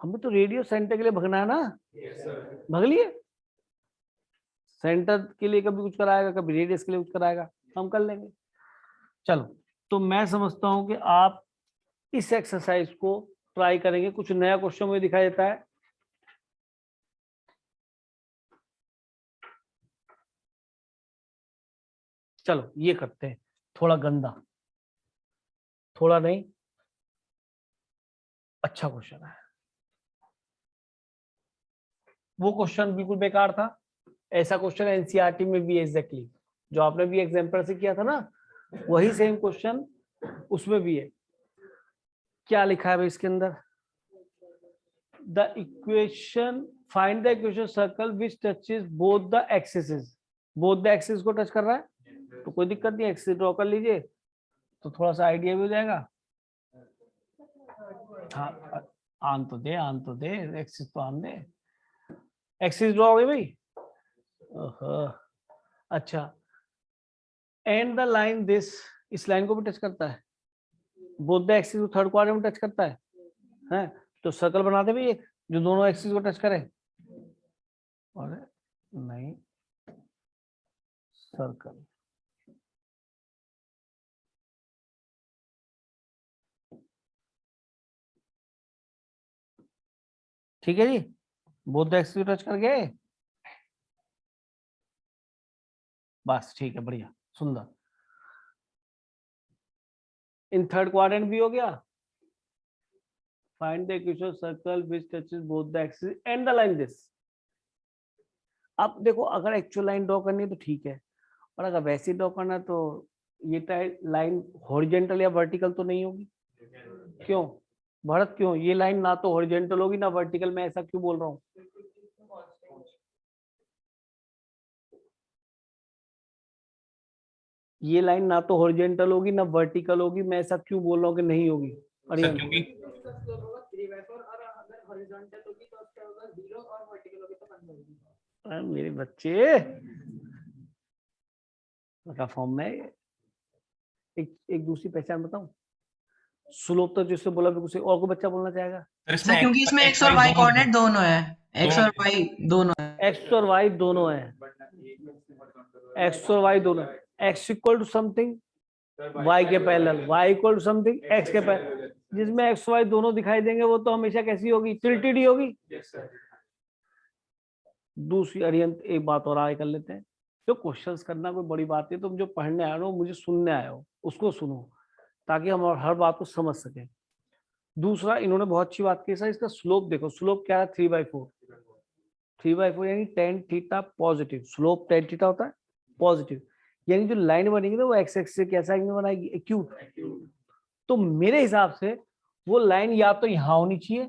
Speaker 1: हमें तो रेडियो सेंटर के लिए भगना है ना, भग लिए। सेंटर के लिए कभी कुछ कराएगा, कभी रेडियस के लिए कुछ कराएगा, हम कर लेंगे। चलो, तो मैं समझता हूं कि आप इस एक्सरसाइज को ट्राई करेंगे। कुछ नया क्वेश्चन मुझे दिखाई देता है। चलो ये करते हैं, थोड़ा गंदा, थोड़ा नहीं, अच्छा क्वेश्चन है। वो क्वेश्चन बिल्कुल बेकार था, ऐसा क्वेश्चन एनसीईआरटी में भी एग्जैक्टली जो आपने भी एग्जाम्पल से किया था ना, वही सेम क्वेश्चन उसमें भी है। क्या लिखा है भाई इसके अंदर? The equation, find the equation circle which touches both the axis. Both the axis को टच कर रहा है तो कोई दिक्कत नहीं, एक्सिस ड्रॉ कर लीजिए तो थोड़ा सा आइडिया भी हो जाएगा। हाँ आन तो दे, एक्सिस तो आन दे। एक्सिस ड्रॉ हो गई भाई? अच्छा, एंड द लाइन दिस, इस लाइन को भी टच करता है, बोथ द एक्सिस को थर्ड क्वाड्रेंट में टच करता है, हैं? तो सर्कल बना दे भाई एक जो दोनों एक्सिस को टच करे। और नहीं, सर्कल ठीक है जी, बोथ द एक्सिस को टच कर गए, बस ठीक है, बढ़िया सुंदर। इन थर्ड क्वाड्रेंट भी हो गया। Find the equation circle which touches both the axis and the line this. अब देखो अगर एक्चुअल लाइन ड्रॉ करनी है तो ठीक है, और अगर वैसे ड्रॉ करना है तो ये लाइन हॉरिजेंटल या वर्टिकल तो नहीं होगी। क्यों भरत, क्यों? ये लाइन ना तो हॉरिजेंटल होगी ना वर्टिकल, मैं ऐसा क्यों बोल रहा हूँ? ये लाइन ना तो हॉरिजेंटल होगी ना वर्टिकल होगी, मैं ऐसा क्यों बोल रहा हूँ कि नहीं होगी?
Speaker 3: सर क्योंकि
Speaker 1: मेरे बच्चे का फॉर्म में एक दूसरी पहचान बताऊं, स्लोप तो जिससे बोला बिल्कुल सही, और कोई बच्चा बोलना चाहेगा?
Speaker 4: सर क्योंकि इसमें x और y कोऑर्डिनेट दोनों है, x और y दोनों है।
Speaker 1: एक्स और वाई दोनों है, एक्स और वाई दोनों, x equal to something y के parallel, y equal to something x के पैरेलल। जिसमें एक्स वाई दोनों दिखाई देंगे वो तो हमेशा कैसी होगी, टिल्टेड ही होगी। दूसरी अरियंत एक बात और आगे कर लेते हैं, जो क्वेश्चंस करना कोई बड़ी बात नहीं, तुम जो पढ़ने आए हो मुझे सुनने आए हो उसको सुनो, ताकि हम और हर बात को समझ सकें। दूसरा इन्होंने बहुत अच्छी बात की सर, इसका स्लोप देखो, स्लोप क्या है 3/4, 3/4 यानी tan theta positive, slope tan theta होता है पॉजिटिव, यानी जो लाइन बनेगी ना वो एक्स एक्स से कैसा एंगल बनाएगी, एक्यूट। तो मेरे हिसाब से वो लाइन या तो यहाँ होनी चाहिए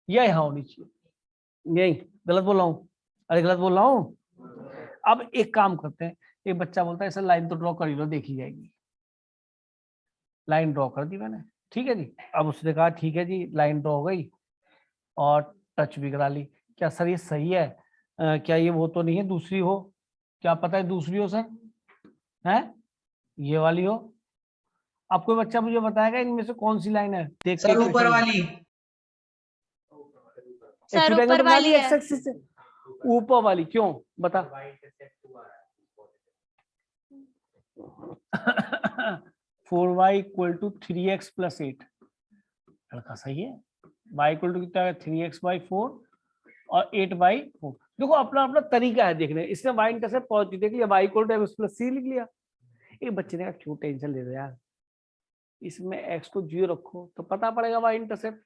Speaker 1: या यहाँ होनी चाहिए। यही गलत बोल रहा हूँ? अरे गलत बोल रहा हूँ? अब एक काम करते हैं, एक बच्चा बोलता है सर लाइन तो ड्रॉ कर ही लो, देखी जाएगी। लाइन ड्रॉ कर दी मैंने, ठीक है जी। अब उसने कहा ठीक है जी लाइन ड्रॉ हो गई और टच भी करा ली। क्या सर ये सही है? क्या ये वो तो नहीं है दूसरी हो? क्या पता है दूसरी हो सर? है ये वाली हो? अब कोई बच्चा मुझे बताएगा इनमें से कौन सी लाइन है? देख
Speaker 4: सर ऊपर वाली।
Speaker 2: सर ऊपर वाली है।
Speaker 1: एक्स एक्सिस से ऊपर वाली, क्यों बता? 4y इक्वल टू 3x + 8, लड़का सही है। y इक्वल टू कितना है 3x/4 और 8/4। देखो अपना अपना तरीका है देखने, इसने y इंटरसेप्ट पॉजिटिव देख लिया, y equal to x + c लिख लिया। एक बच्चे ने कहा क्यों टेंशन ले रहे यार, इसमें x को 0 रखो तो पता पड़ेगा y इंटरसेप्ट।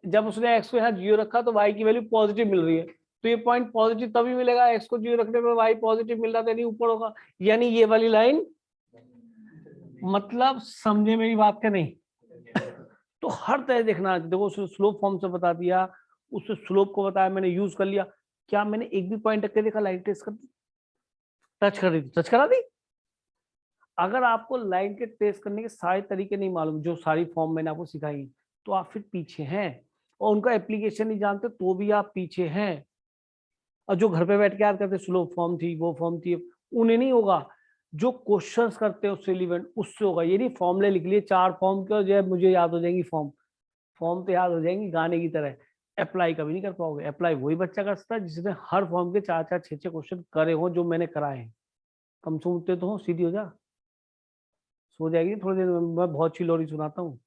Speaker 1: जब उसने x को यहाँ 0 रखा तो y की वैल्यू पॉजिटिव मिल रही है, तो ये पॉइंट पॉजिटिव तभी मिलेगा, x को 0 रखने पर y पॉजिटिव मिल रहा था, नहीं ऊपर होगा, यानी ये वाली लाइन। मतलब समझे मेरी बात का नहीं? तो हर तरह देखना, देखो उसने स्लोप फॉर्म से बता दिया, उससे स्लोप को बताया, मैंने यूज कर लिया। क्या मैंने एक भी पॉइंट रख के देखा लाइन ट्रेस कर दी, टच कर दी, टच करा दी? अगर आपको लाइन के ट्रेस करने के सारे तरीके नहीं मालूम, जो सारी फॉर्म मैंने आपको सिखाई, तो आप फिर पीछे हैं, और उनका एप्लीकेशन नहीं जानते तो भी आप पीछे हैं। और जो घर पे बैठ के याद करते स्लोप फॉर्म थी, वो फॉर्म थी, उन्हें नहीं होगा। जो क्वेश्चंस करते हैं उससे रिलेवेंट, उससे होगा। ये नहीं फॉर्मूले लिख लिए 4 फॉर्म के, जो है मुझे याद हो जाएंगी फॉर्म तो याद हो जाएंगी गाने की तरह, अप्लाई कभी नहीं कर पाओगे। अप्लाई वही बच्चा कर सकता है जिसने हर फॉर्म के 4-4, 6-6 क्वेश्चन करे हो, जो मैंने कराए हैं। कम से उठते तो हो, सीधी हो जा, सो जाएगी थोड़ी देर में। मैं बहुत अच्छी लोरी सुनाता हूँ,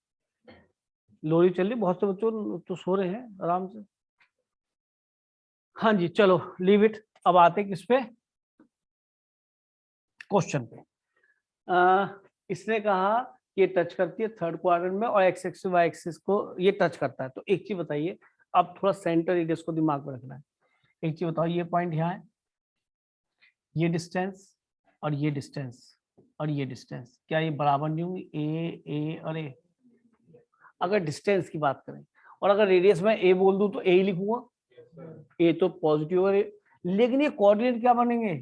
Speaker 1: लोरी चल रही, बहुत से बच्चों तो सो रहे हैं आराम से। हाँ जी चलो लीव इट। अब आते किस पे, क्वेश्चन पे। इसने कहा ये टच करती है थर्ड क्वाड्रेंट में और एक्स एक्सिस वाई एक्सिस को ये टच करता है। तो एक चीज बताइए, अब थोड़ा सेंटर रेडियस को दिमाग में रखना है। एक चीज बताओ, ये पॉइंट यहाँ है, ये डिस्टेंस और ये डिस्टेंस और ये डिस्टेंस, क्या ये बराबर नहीं होंगी? ए और ए। अगर डिस्टेंस की बात करें और अगर रेडियस में ए बोल दूं तो ए ही लिखूंगा, ए तो पॉजिटिव है, लेकिन ये कोऑर्डिनेट क्या बनेंगे?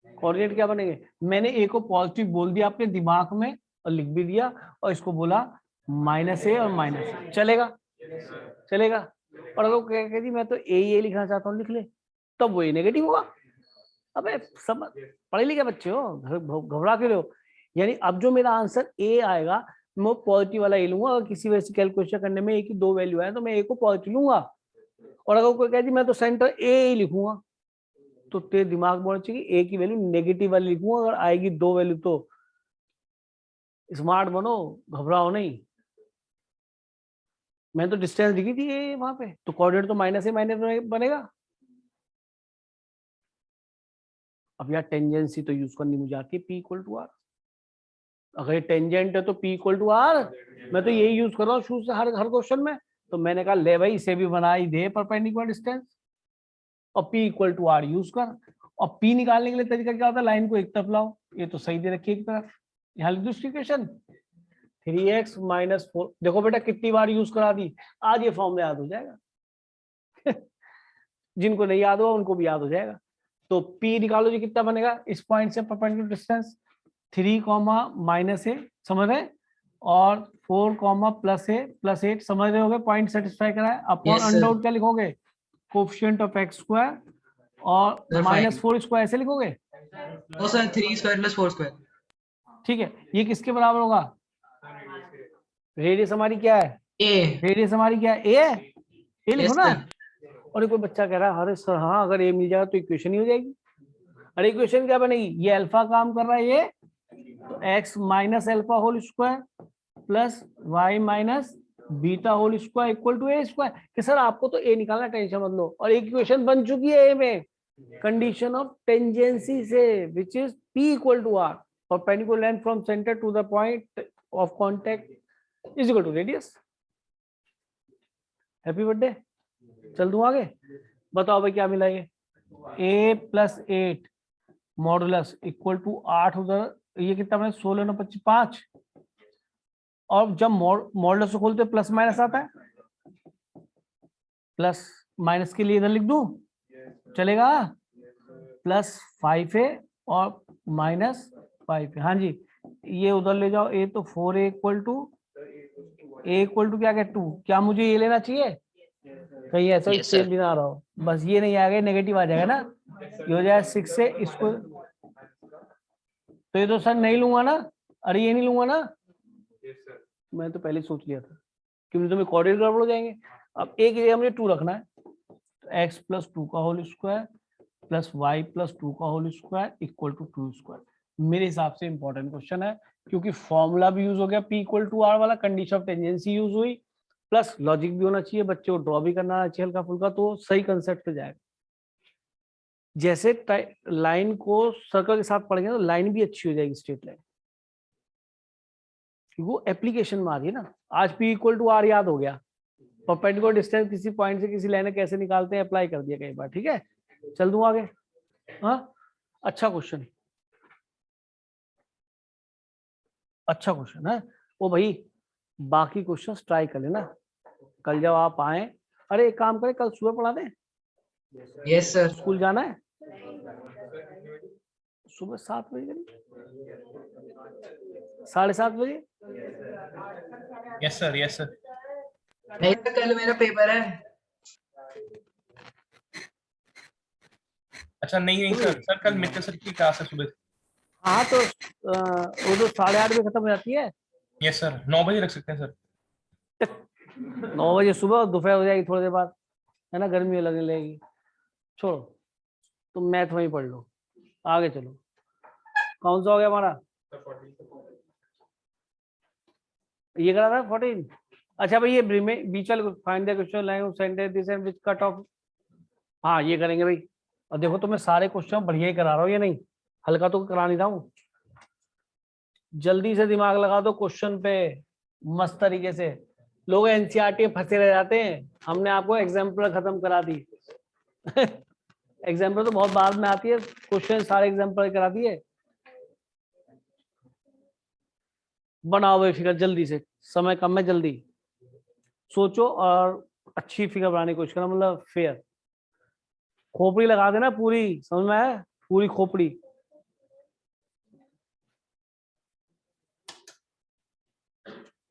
Speaker 1: कोऑर्डिनेट क्या बनेंगे? मैंने ए को पॉजिटिव बोल दिया अपने दिमाग में और लिख भी दिया, और इसको बोला -a और -a, चलेगा? चलेगा। और अगर कह दी मैं तो ए लिखना चाहता हूँ, लिख ले, तब वो ए नेगेटिव होगा। अबे सब पढ़े लिखे बच्चे हो, घबरा क्यों रहे हो? यानी अब जो मेरा आंसर ए आएगा, मैं पॉजिटिव वाला ए लूंगा। अगर किसी वजह से कैलकुलेशन करने में ए की 2 वैल्यू आए तो मैं ए को पॉजिटिव लूंगा, और अगर कोई कह दी मैं तो सेंटर ए ही लिखूंगा, तो तेरे दिमाग में होना चाहिए ए की वैल्यू नेगेटिव वाली लिखूंगा। अगर आएगी 2 वैल्यू तो स्मार्ट बनो, घबराओ नहीं। मैंने तो डिस्टेंस लिखी थी ए वहां पे, तो कोऑर्डिनेट तो -a बनेगा। अब यार टेंजेंसी तो यूज करनी मुझे आती है, P = R। अगर ये टेंजेंट है तो P = R, मैं तो यही यूज कर रहा हूँ शुरू से हर क्वेश्चन में। तो मैंने कहा ले भाई इसे भी बना ही दे परपेंडिकुलर डिस्टेंस, और P = R यूज कर। और P निकालने के लिए तरीका क्या होता है? लाइन को एक तरफ लाओ, ये तो सही दे रखी है एक तरफ, यहाँ लिख दो इसकी इक्वेशन 3x - 4। देखो बेटा कितनी बार यूज करा दी, आज ये फॉर्मूला याद हो जाएगा। जिनको नहीं याद हुआ उनको भी याद हो जाएगा। तो P निकालो जी, कितना बनेगा इस पॉइंट से परपेंडिकुलर डिस्टेंस? 3, -a, समझ रहे? और 4, +a + 8, समझ रहे होगे? पॉइंट सेटिस्फाई कराए। अपॉन अंडर क्या लिखोगे? कोएफिशिएंट ऑफ x² और -4 इसको ऐसे लिखोगे,
Speaker 4: no sir 3 square plus 4 square.
Speaker 1: ठीक है, ये किसके बराबर होगा? रेडियस हमारी क्या है?
Speaker 4: ए।
Speaker 1: रेडियस हमारी क्या है? ए है, ये लिखो
Speaker 4: यस
Speaker 1: ना।
Speaker 4: सर।
Speaker 1: और कोई बच्चा कह रहा है अरे सर हाँ अगर ए मिल जाएगा तो इक्वेशन ही हो जाएगी। अरे इक्वेशन क्या बनेगी? ये अल्फा काम कर रहा है, ये तो x minus alpha whole square plus y minus beta whole square equal to A square. कि सर आपको तो ए निकालना, टेंशन मत लो। और एक इक्वेशन बन चुकी है ए में, कंडीशन ऑफ टेंजेंसी से, which is p equal to r perpendicular length from centre to the point of contact is equal to radius. Happy birthday. चल दूं आगे। बताओ भाई क्या मिला? ये a plus 8 modulus equal to 8 उधर, ये कितना बना? 16 9 25 5। और जब मॉडुलस को खोलते प्लस माइनस आता है, प्लस माइनस के लिए इधर लिख दूं, चलेगा? प्लस 5 है और माइनस 5 है। हाँ जी, ये उधर ले जाओ। ए तो 4 इक्वल टू क्या क्या 2। क्या मुझे ये लेना चाहिए? कहीं ऐसा
Speaker 5: Yes,
Speaker 1: सेम
Speaker 5: sir.
Speaker 1: भी ना रहा हो। बस ये नहीं आएगा, नेगेटिव आ जाएगा ना, ये हो जाएगा 6 से इसको। तो ये तो सर नहीं लूंगा ना। अरे ये नहीं लूंगा ना, मैं तो पहले ही सोच लिया था क्योंकि तुम्हें कोऑर्डिनेट गड़बड़ हो जाएंगे। अब एक जगह मुझे 2 रखना है, तो एक्स प्लस 2 का whole square plus y plus 2 का whole square equal to 2 square. मेरे हिसाब से इंपॉर्टेंट क्वेश्चन है, क्योंकि फॉर्मूला भी यूज हो गया पी इक्वल टू आर वाला, कंडीशन ऑफ टेंजेंसी यूज हुई, प्लस लॉजिक भी होना चाहिए, बच्चे को ड्रॉ भी करना चाहिए हल्का फुल्का, तो सही कंसेप्ट पे जाएगा। जैसे लाइन को सर्कल के साथ पढ़ेंगे तो लाइन भी अच्छी हो जाएगी, स्ट्रेट लाइन, वो एप्लीकेशन में आ रही है ना। आज पी इक्वल टू आर याद हो गया, परपेंडिकुलर डिस्टेंस किसी पॉइंट से किसी लाइन कैसे निकालते हैं, अप्लाई कर दिया कई बार। ठीक है, चल दूं आगे। हाँ, अच्छा क्वेश्चन, अच्छा क्वेश्चन है वो भाई। बाकी क्वेश्चन ट्राई कर लेना कल जब आप आए। अरे एक काम करें, कल सुबह पढ़ा दें।
Speaker 4: Yes sir.
Speaker 1: स्कूल जाना है सुबह 7 बजे करीब, 7:30 बजे।
Speaker 3: Yes sir, yes sir.
Speaker 4: नहीं सर, कल मेरा पेपर है।
Speaker 3: अच्छा नहीं नहीं सर, सर कल मित्र सर की क्लास है सुबह।
Speaker 1: हाँ तो वो तो 8:30 बजे खत्म हो जाती है।
Speaker 3: यस सर, 9 बजे रख सकते हैं सर।
Speaker 1: 9 बजे सुबह, दोपहर हो जाएगी थोड़ी देर बाद, है ना, गर्मी लगने लगेगी। छोड़ो, तुम मैथ वहीं पढ़ लो, आगे चलो। कौन सा हो गया हमारा? ये करा था 14। अच्छा भाई, ये बीच वाले find the question line of sentence this and which cut off. हाँ ये करेंगे भाई। और देखो तो मैं सारे क्वेश्चन बढ़िया ही करा रहा हूँ, ये नहीं हल्का तो करा नहीं रहा हूँ। जल्दी से दिमाग लगा दो क्वेश्चन पे मस्त तरीके से। लोग एनसीईआरटी में फंसे रह जाते हैं, हमने आपको एग्जाम्पल खत्म करा दी। एग्जाम्पल तो बहुत बाद में आती है, क्वेश्चन सारे एग्जाम्पल करा दिए। बनाओ भाई फिगर जल्दी से, समय कम है, जल्दी सोचो और अच्छी फिगर बनाने की कोशिश करो, मतलब फेयर। खोपड़ी लगा देना पूरी, समझ में आया? पूरी खोपड़ी।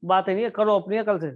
Speaker 1: बात है नहीं है, करो अपनी कल से।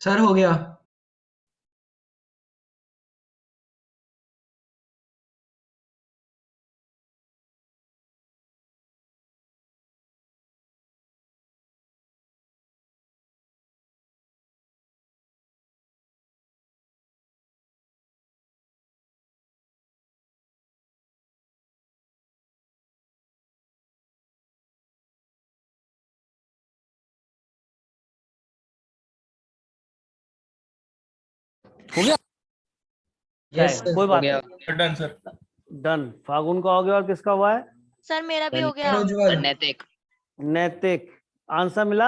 Speaker 4: सर हो गया।
Speaker 1: हो गया?
Speaker 4: यस
Speaker 1: है,
Speaker 4: सर
Speaker 1: कोई
Speaker 5: हो
Speaker 1: बात
Speaker 5: गया
Speaker 1: नहीं।
Speaker 3: Done sir.
Speaker 1: डन। फागुन का हो गया और किसका हुआ है?
Speaker 2: सर मेरा भी हो गया।
Speaker 4: प्रज्वल।
Speaker 5: नैतिक।
Speaker 1: नैतिक। आंसर मिला?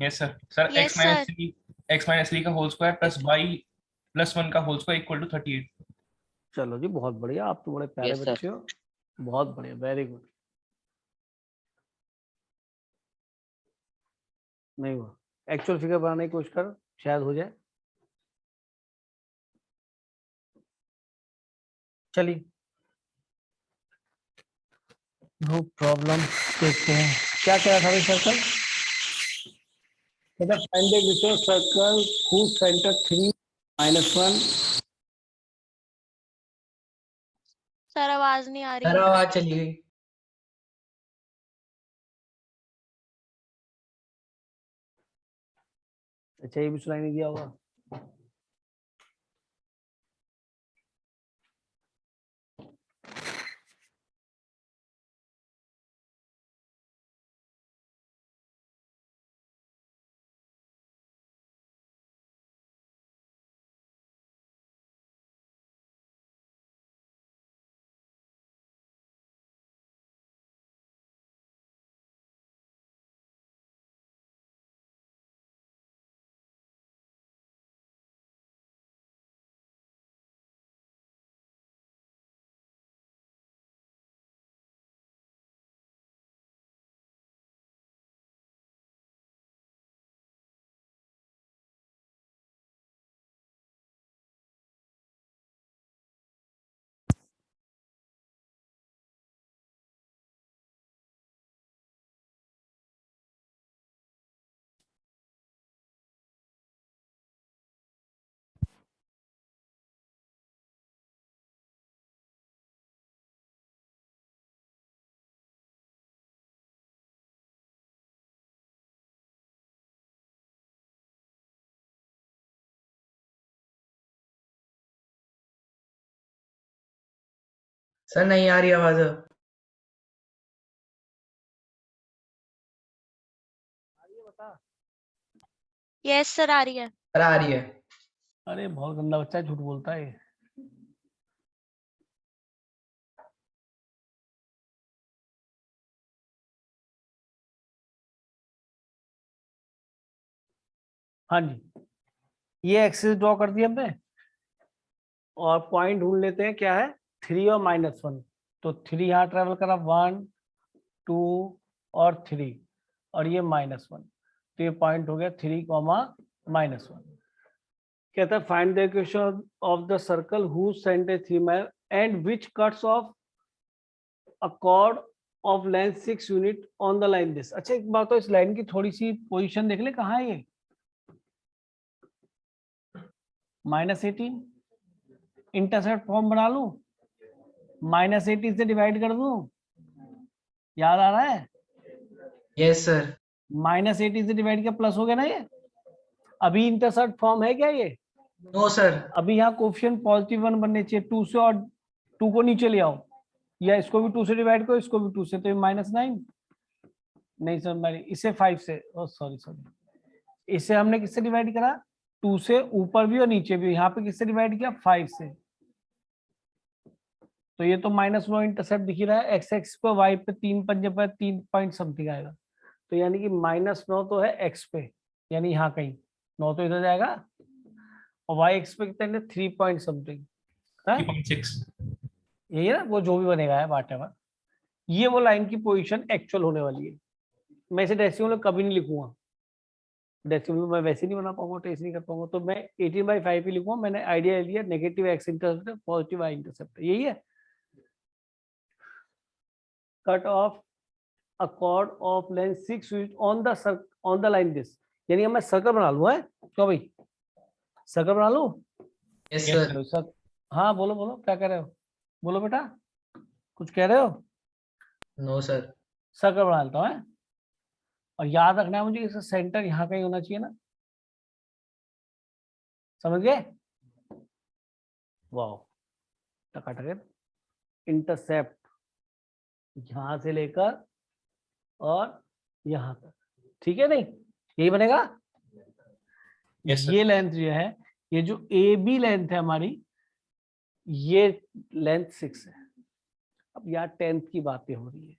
Speaker 3: Yes sir. Sir
Speaker 2: Yes,
Speaker 3: x minus 3 का whole square plus y plus 1 का होल स्क्वायर इक्वल टू 38।
Speaker 1: चलो जी, बहुत बढ़िया, आप तो बड़े प्यारे
Speaker 5: Yes, sir.
Speaker 1: बच्चे हो। बहुत बढ़िया, वेरी गुड। नहीं हुआ? एक्चुअल फिगर बनाने की कोशिश करो, शायद हो जाए। चलिए, नो प्रॉब्लम। देखते हैं क्या कह रहा था भाई circle. Find the distance circle whose center 3 -1।
Speaker 2: Sir आवाज नहीं आ
Speaker 4: सर
Speaker 2: रही।
Speaker 4: आवाज चली गई।
Speaker 1: अच्छा, ये भी सुनाई नहीं दिया होगा।
Speaker 4: सर नहीं आ रही आवाज।
Speaker 1: बता।
Speaker 2: यस सर आ रही है।
Speaker 4: सर आ रही है।
Speaker 1: अरे बहुत गंदा बच्चा है, झूठ बोलता है ये। हाँ जी, ये एक्सिस ड्रॉ कर दिया हमने और पॉइंट ढूंढ लेते हैं क्या है, 3 और -1। तो 3 यहाँ ट्रेवल करा, 1 2 और 3, और ये -1। तो ये पॉइंट हो गया 3, -1। कहता है find the equation of the circle whose center 3 and which cuts of a chord of length 6 unit on the line this. अच्छा एक बात, तो इस लाइन की थोड़ी सी पोजीशन देख ले, कहाँ है ये? -18। इंटरसेप्ट फॉर्म बना लूं, -18 से डिवाइड कर दूं, याद आ रहा है?
Speaker 4: Yes sir.
Speaker 1: -18 से डिवाइड किया, प्लस हो गया ना ये। अभी इंटरसेप्ट फॉर्म है क्या ये?
Speaker 4: No sir.
Speaker 1: अभी यहाँ कोफिशिएंट +1 बनने चाहिए, 2 से, और 2 को नीचे ले आओ, या इसको भी 2 से डिवाइड करो, इसको भी 2 से, तो ये -9। नहीं सर, मैंने इसे 5 से, सॉरी, इसे हमने किससे डिवाइड करा? 2 से, ऊपर भी और नीचे भी। यहाँ पे किससे डिवाइड किया? 5 से। तो ये तो -9 इंटरसेप्ट दिख ही रहा है। एक्स एक्स पे, वाई पे 3 पंजे पर 3 पॉइंट समथिंग आएगा। तो यानी कि -9 तो है एक्स पे, यानी यहाँ कहीं 9 तो इधर जाएगा, और वाई एक्स पे कितने? 3 पॉइंट समथिंग।
Speaker 3: 3.6।
Speaker 1: यही है ना, वो जो भी बनेगा है व्हाटएवर। ये वो लाइन की पोजीशन एक्चुअल होने वाली है। मैं इसे डेसिमल में कभी नहीं लिखूंगा, डेसिमल में मैं वैसे नहीं बना पाऊंगा, टेस्ट नहीं कर पाऊंगा, तो मैं 18/5 ही लिखूंगा। मैंने आइडिया लिया, नेगेटिव एक्स इंटरसेप्ट है, पॉजिटिव वाई इंटरसेप्ट है, यही है। Cut off a chord of length 6 unit on the line this। यानी अब मैं सर्कल बना लूं है, क्यों भाई सर्कल बना लूं?
Speaker 4: Yes
Speaker 3: Yes,
Speaker 4: sir.
Speaker 1: सर हाँ बोलो बोलो क्या कह रहे हो, बोलो बेटा कुछ कह रहे हो?
Speaker 4: No sir.
Speaker 1: सर्कल बना लेता हूँ है? और याद रखना है मुझे इसका सेंटर यहाँ कहीं होना चाहिए ना, समझ गए? वाह टकाटक, इंटरसेप्ट यहां से लेकर और यहां तक, ठीक है नहीं, यही बनेगा।
Speaker 3: Yes, sir.
Speaker 1: ये लेंथ जो है, ये जो ए बी लेंथ है हमारी, ये लेंथ 6 है। अब यार 10th की बातें हो रही है,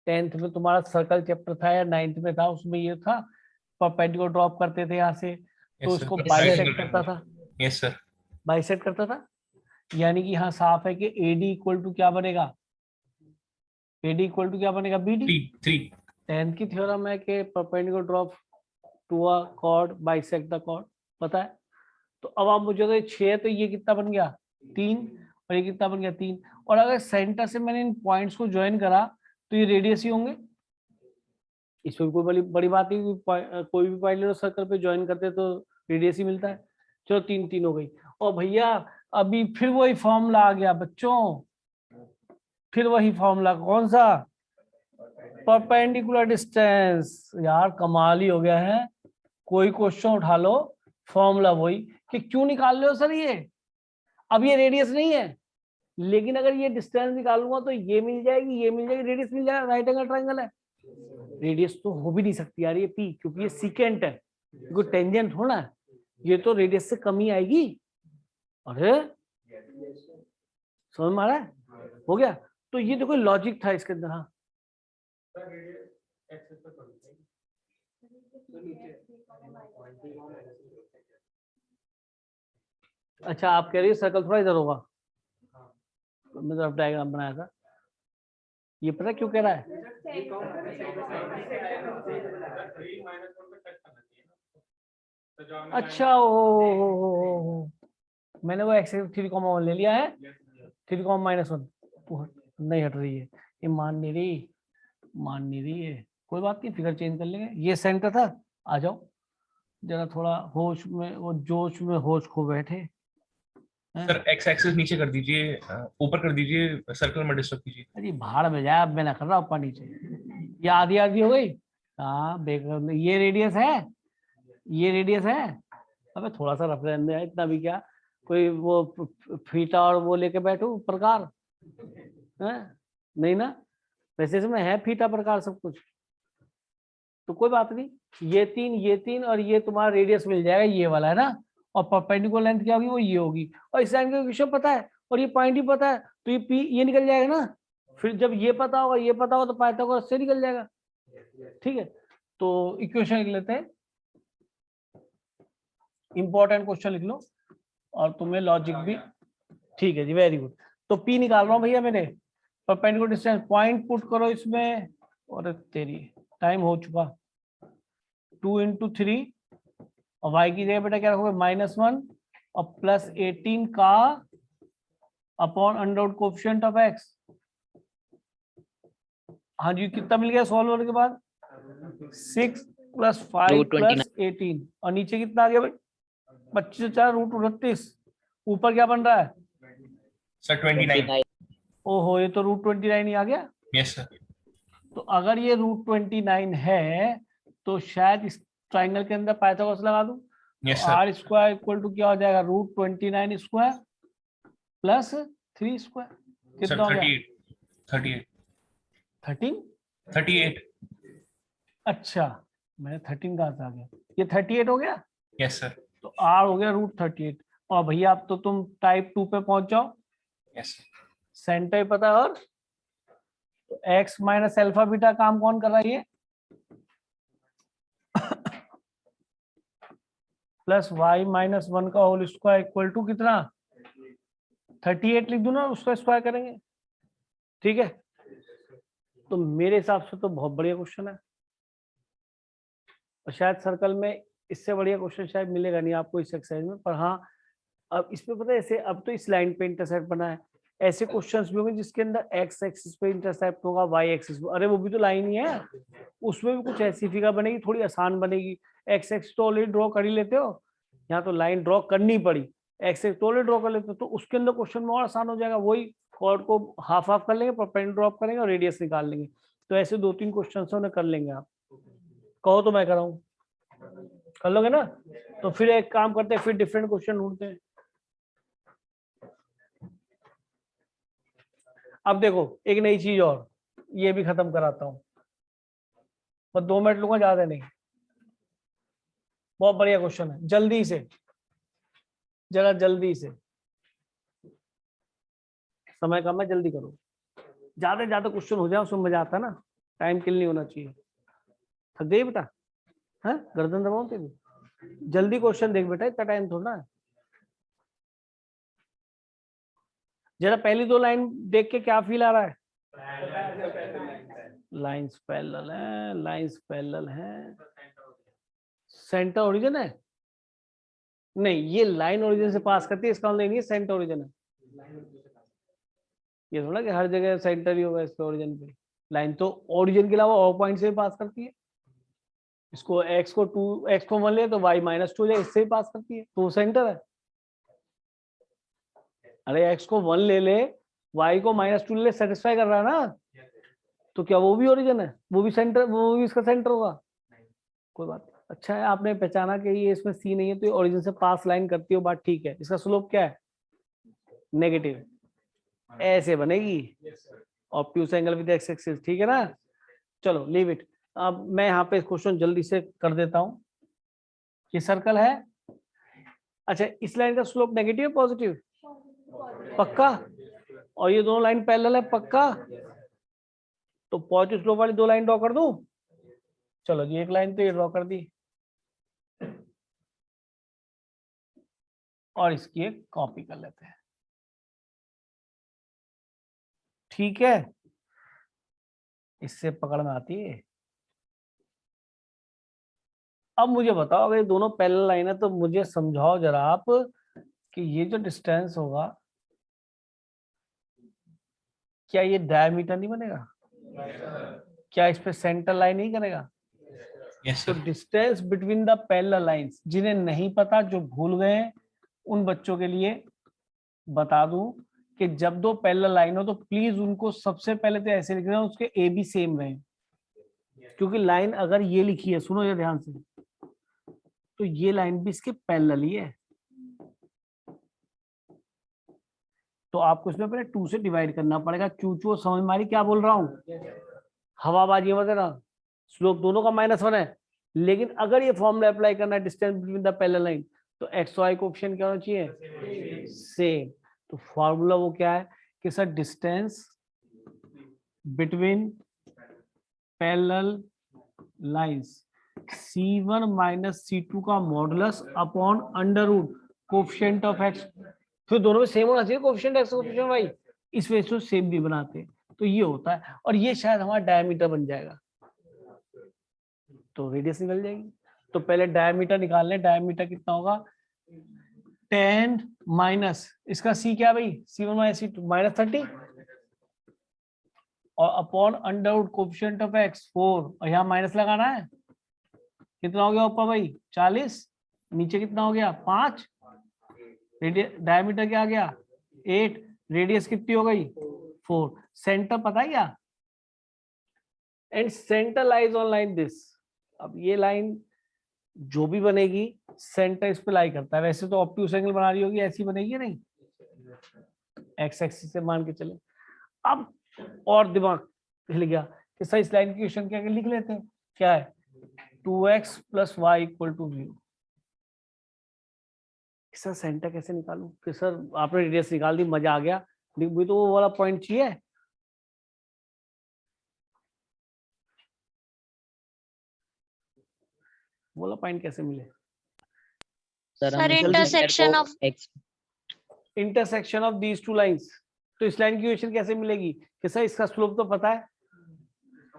Speaker 1: 10th में तुम्हारा सर्कल चैप्टर था या 9th में था, उसमें ये था परपेंडिकुलर ड्रॉप करते थे यहाँ से, तो
Speaker 3: Yes, sir.
Speaker 1: इसको
Speaker 4: Yes,
Speaker 1: बाइसेक्ट
Speaker 3: Triangle
Speaker 1: करता था,
Speaker 3: Yes, sir.
Speaker 1: बाइसेक्ट करता था। यानी कि यहाँ साफ है कि AD इक्वल टू क्या बनेगा, AD इक्वल टू क्या बनेगा, BD।
Speaker 3: 3.
Speaker 1: 10th की थ्योरम है कि perpendicular drop to a chord bisect the chord, पता है। तो अब आप मुझे तो 6 है, तो ये कितना बन गया 3, और ये कितना बन गया 3। और अगर सेंटर से मैंने इन पॉइंट्स को ज्वाइन करा तो ये रेडियस ही होंगे, इसमें कोई बड़ी बात नहीं, कोई भी पॉइंट लो सर्कल पे ज्वाइन करते तो रेडियस ही मिलता है। चलो 3 3 हो गई। और भैया अभी फिर वही फॉर्मूला आ गया बच्चों, फिर वही फॉर्मूला, कौन सा, परपेंडिकुलर डिस्टेंस। यार कमाल ही हो गया है, कोई क्वेश्चन उठा लो फॉर्मूला वही, कि क्यों निकाल रहे हो सर ये, अब ये रेडियस नहीं है, लेकिन अगर ये डिस्टेंस निकालूंगा तो ये मिल जाएगी, ये मिल जाएगी, रेडियस मिल जाएगा, राइट एंगल ट्रायंगल है। रेडियस तो हो भी नहीं सकती यार ये पी, क्योंकि ये सीकेंट है, क्योंकि टेंजेंट होना है, ये तो रेडियस से कम ही आएगी। अरे समझ में आ रहा है, हो गया। तो ये देखो लॉजिक था इसके अंदर। हाँ अच्छा आप कह रही है सर्कल थोड़ा इधर होगा, मैं रफ डायग्राम बनाया था, ये पता क्यों कह रहा है, अच्छा ओ मैंने वो एक्स 3,1 ले लिया है, 3,-1 नहीं हट रही है, ये मान नहीं रही है, कोई बात नहीं, फिगर चेंज कर लेंगे। ये सेंटर था, आ जाओ जरा थोड़ा होश में, वो जोश में होश खो बैठे हैं।
Speaker 3: सर एक्स एक्सिस नीचे कर दीजिए, ऊपर कर दीजिए, सर्कल में डिस्टर्ब कीजिए।
Speaker 1: अरे भाड़ में जाए, अब मैं ना कर रहा ऊपर नीचे, ये आधी आधी हो गई। हाँ बेकार, ये रेडियस है, ये रेडियस है, अबे थोड़ा सा रफ रहने दे, इतना भी क्या, कोई वो फीटा और वो लेके बैठो प्रकार है, नहीं ना, वैसे इसमें है फीटा प्रकार सब कुछ, तो कोई बात नहीं। ये 3 और ये तुम्हारा रेडियस मिल जाएगा, ये वाला है ना, और परपेंडिकुलर लेंथ क्या होगी, वो ये होगी, और इस लाइन का इक्वेशन पता है और ये पॉइंट ही पता है, तो ये पी ये निकल जाएगा ना, फिर जब ये पता होगा ये पता होगा तो पाइथागोरस से निकल जाएगा, ठीक है। तो इक्वेशन लिख लेते हैं, इंपॉर्टेंट क्वेश्चन लिख लो और तुम्हें लॉजिक भी, ठीक है जी वेरी गुड। तो पी निकाल रहा हूँ भैया मैंने, परपेंडिकुलर डिस्टेंस, पॉइंट पुट करो इसमें, और तेरी टाइम हो चुका, 2 × 3 और y की जगह बेटा क्या रखोगे -1 और +18 का upon under coefficient of x। हाँ जी कितना मिल गया सॉल्व होने के बाद, 6 + 5 + 18, और नीचे कितना आ गया भाई, 25 4 √29, ऊपर क्या बन रहा है
Speaker 3: सर 29।
Speaker 1: ओहो ये तो √29 ही आ गया।
Speaker 3: Yes sir.
Speaker 1: तो अगर ये √29 है तो शायद इस ट्राइंगल के अंदर पाइथागोरस लगा दूं,
Speaker 3: यस
Speaker 1: तो
Speaker 3: सर।
Speaker 1: r² इक्वल टू क्या हो जाएगा, √29² + 3²,
Speaker 3: सर
Speaker 1: कितना हो गया
Speaker 3: 38
Speaker 1: 13।
Speaker 3: 38।
Speaker 1: अच्छा मैंने 13 कहा था, आ गया ये 38 हो गया,
Speaker 3: यस सर।
Speaker 1: तो r हो गया √38। और भैया अब तो तुम टाइप 2 पे पहुंच जाओ,
Speaker 3: यस
Speaker 1: सेंटर ही पता है, और तो x - अल्फा बीटा काम कौन कर रहा है, ये +y - 1 का होल स्क्वायर इक्वल टू कितना 38 लिख दूं ना, उसका स्क्वायर करेंगे, ठीक है। तो मेरे हिसाब से तो बहुत बढ़िया क्वेश्चन है, और शायद सर्कल में इससे बढ़िया क्वेश्चन शायद मिलेगा नहीं आपको इस एक्सरसाइज में, पर हाँ अब इसमें पता है ऐसे, अब तो इस लाइन पे इंटरसेप्ट बना है, ऐसे क्वेश्चंस भी होंगे जिसके अंदर x एक्सिस पे इंटरसेप्ट होगा, y एक्सिस पे, अरे वो भी तो लाइन ही है, उसमें भी कुछ ऐसी फिगर बनेगी थोड़ी आसान बनेगी, एक्स एक्स तो ऑलरेडी ड्रॉ कर ही लेते हो, यहाँ तो लाइन ड्रॉ करनी पड़ी, एक्स एक्स तो ऑलरेडी ड्रॉ कर लेते हो, तो उसके अंदर क्वेश्चन में और आसान हो जाएगा, वही कॉर्ड को हाफ हाफ कर लेंगे, परपेंडिकुलर ड्रॉप करेंगे और रेडियस निकाल लेंगे। तो ऐसे 2-3 क्वेश्चन उन्हें कर लेंगे आप, कहो तो मैं कराऊं, कर लोगे ना? तो फिर एक काम करते हैं, फिर डिफरेंट क्वेश्चन ढूंढते हैं। अब देखो एक नई चीज और, ये भी खत्म कराता हूं, बस 2 मिनट लूंगा, ज्यादा नहीं। बहुत बढ़िया क्वेश्चन है, जल्दी से, जरा जल्दी से, समय कम है, जल्दी करो, ज्यादा ज्यादा क्वेश्चन हो जाए उसमें मजा आता है ना, टाइम किल नहीं होना चाहिए। थक गई बेटा? है गर्दन दबाओ तेरी, जल्दी क्वेश्चन देख बेटा, इतना टाइम थोड़ा है। जरा पहली 2 लाइन देख के क्या फील आ रहा है? लाइंस पैरेलल है, लाइंस पैरेलल है, सेंटर ओरिजिन है? नहीं, ये लाइन ओरिजिन से पास करती है, इसका मतलब नहीं है सेंटर ओरिजिन है। ये थोड़ा कि हर जगह सेंटर ही होगा इसके ओरिजिन पे, लाइन तो ओरिजिन के अलावा और पॉइंट से भी पास करती है। इसको x को 1 ले तो y -2 हो जाए, इससे भी पास करती है, तो वो सेंटर है। अरे x को 1 ले ले, y को -2 ले, सेटिस्फाई कर रहा है ना, तो क्या वो भी ओरिजिन है? वो भी सेंटर, वो भी इसका सेंटर होगा? कोई बात नहीं। अच्छा है आपने पहचाना कि ये इसमें c नहीं है, तो ये ओरिजिन से पास लाइन करती हो, बात ठीक है। इसका स्लोप क्या है? नेगेटिव, ऐसे बनेगी, obtuse angle with x axis, ठीक है ना? चलो लीव इट। अब मैं यहाँ पे क्वेश्चन जल्दी से कर देता हूँ। ये सर्कल है, अच्छा इस लाइन का स्लोप नेगेटिव है पॉजिटिव? पक्का? और ये दोनों लाइन पैरेलल है, पक्का? तो पॉजिटिव स्लोप वाली 2 लाइन ड्रॉ कर दूं? चलो जी, एक लाइन तो ये ड्रॉ कर दी, और इसकी एक कॉपी कर लेते हैं, ठीक है? इससे पकड़ में आती है। अब मुझे बताओ, अगर ये दोनों पैरेलल लाइन है तो मुझे समझाओ जरा आप कि ये जो डिस्टेंस होगा, क्या ये डायमीटर नहीं बनेगा? क्या इस पे सेंटर लाइन नहीं करेगा?
Speaker 3: यस
Speaker 1: तो
Speaker 3: sir.
Speaker 1: Distance between the parallel lines, जिन्हें नहीं पता, जो भूल गए, उन बच्चों के लिए बता दूं कि जब 2 पैरेलल लाइन हो तो प्लीज उनको सबसे पहले तो ऐसे लिखना, उसके ए बी सेम रहे, क्योंकि लाइन अगर ये लिखी है, सुनो ये ध्यान से, तो ये लाइन भी इसके पैरेलल ही है, तो आपको इसमें पहले 2 से डिवाइड करना पड़ेगा। चूचू समझ मारी क्या बोल रहा हूँ? हवाबाजी मत देना, स्लोप दोनों का -1 है, लेकिन अगर ये फॉर्मूला अप्लाई करना है distance between the parallel line, तो एक्स वाई कोएफिशिएंट क्या होना चाहिए? सेम। तो फॉर्मूला वो क्या है कि sir distance between parallel lines C1 - C2 का modulus upon under root coefficient of x, फिर दोनों में सेम होना चाहिए कोएफिशिएंट x कोएफिशिएंट y, इस वजह से सेम भी बनाते हैं, तो ये होता है। और ये शायद हमारा डायमीटर बन जाएगा, तो रेडियस निकल जाएगी। तो पहले डायमीटर निकाल लें, डायमीटर कितना होगा? 10 माइनस इसका c क्या भाई? C1 - C2 -30, और upon under root coefficient of x 4, और यहाँ माइनस लगाना है। कितना हो गया ऊपर भाई? 40, नीचे कितना हो गया? 5, डायमीटर क्या आ गया? 8, रेडियस कितनी हो गई? 4। सेंटर पता है क्या? And centre lies on line this. अब ये लाइन जो भी बनेगी, सेंटर इस पे लाई करता है। वैसे तो ऑब्ट्यूज एंगल बना रही होगी, ऐसी बनेगी नहीं, एक्स एक्सिस से मान के चले। अब और दिमाग हिल गया कि सर इस लाइन की क्वेश्चन क्या लिख लेते हैं, क्या है? 2x + y = 0। सर सेंटर कैसे निकालूं? कि सर आपने रेडियस निकाल दी, मजा आ गया, लेकिन तो वो वाला पॉइंट चाहिए। वो वाला पॉइंट कैसे मिले?
Speaker 2: Sir intersection of
Speaker 1: intersection of these 2 lines. तो इस लाइन की इक्वेशन कैसे मिलेगी कि सर इसका स्लोप तो पता है,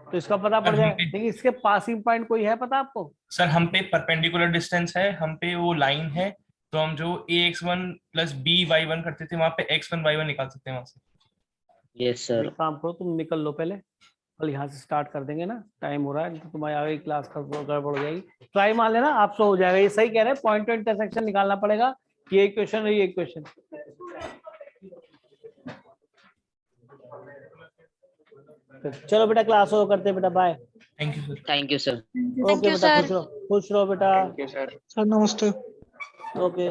Speaker 1: तो इसका पता पड़ जाए, लेकिन इसके पासिंग पॉइंट कोई है पता आपको?
Speaker 3: सर हम पे परपेंडिकुलर डिस्टेंस है, हम पे वो लाइन है, तो हम जो ax1 + by1 करते थे, वहां पे x1 y1 निकाल सकते हैं वहां से।
Speaker 5: Yes sir.
Speaker 1: एक काम करो, तुम निकल लो पहले, कल यहाँ से स्टार्ट कर देंगे ना, टाइम हो रहा है, तो तुम्हारी आगे क्लास का गड़बड़ हो जाएगी। ट्राई मान लेना, आप सो हो जाएगा। ये सही कह रहे हैं, पॉइंट टू इंटरसेक्शन निकालना पड़ेगा। ये क्वेश्चन और ये क्वेश्चन। चलो बेटा, क्लास हो करते हैं बेटा, bye.
Speaker 3: Thank you sir.
Speaker 5: Thank you sir.
Speaker 1: Okay
Speaker 2: you,
Speaker 1: बेटा,
Speaker 2: sir.
Speaker 1: खुश रहो बेटा।
Speaker 6: सर नमस्ते।
Speaker 1: ओके।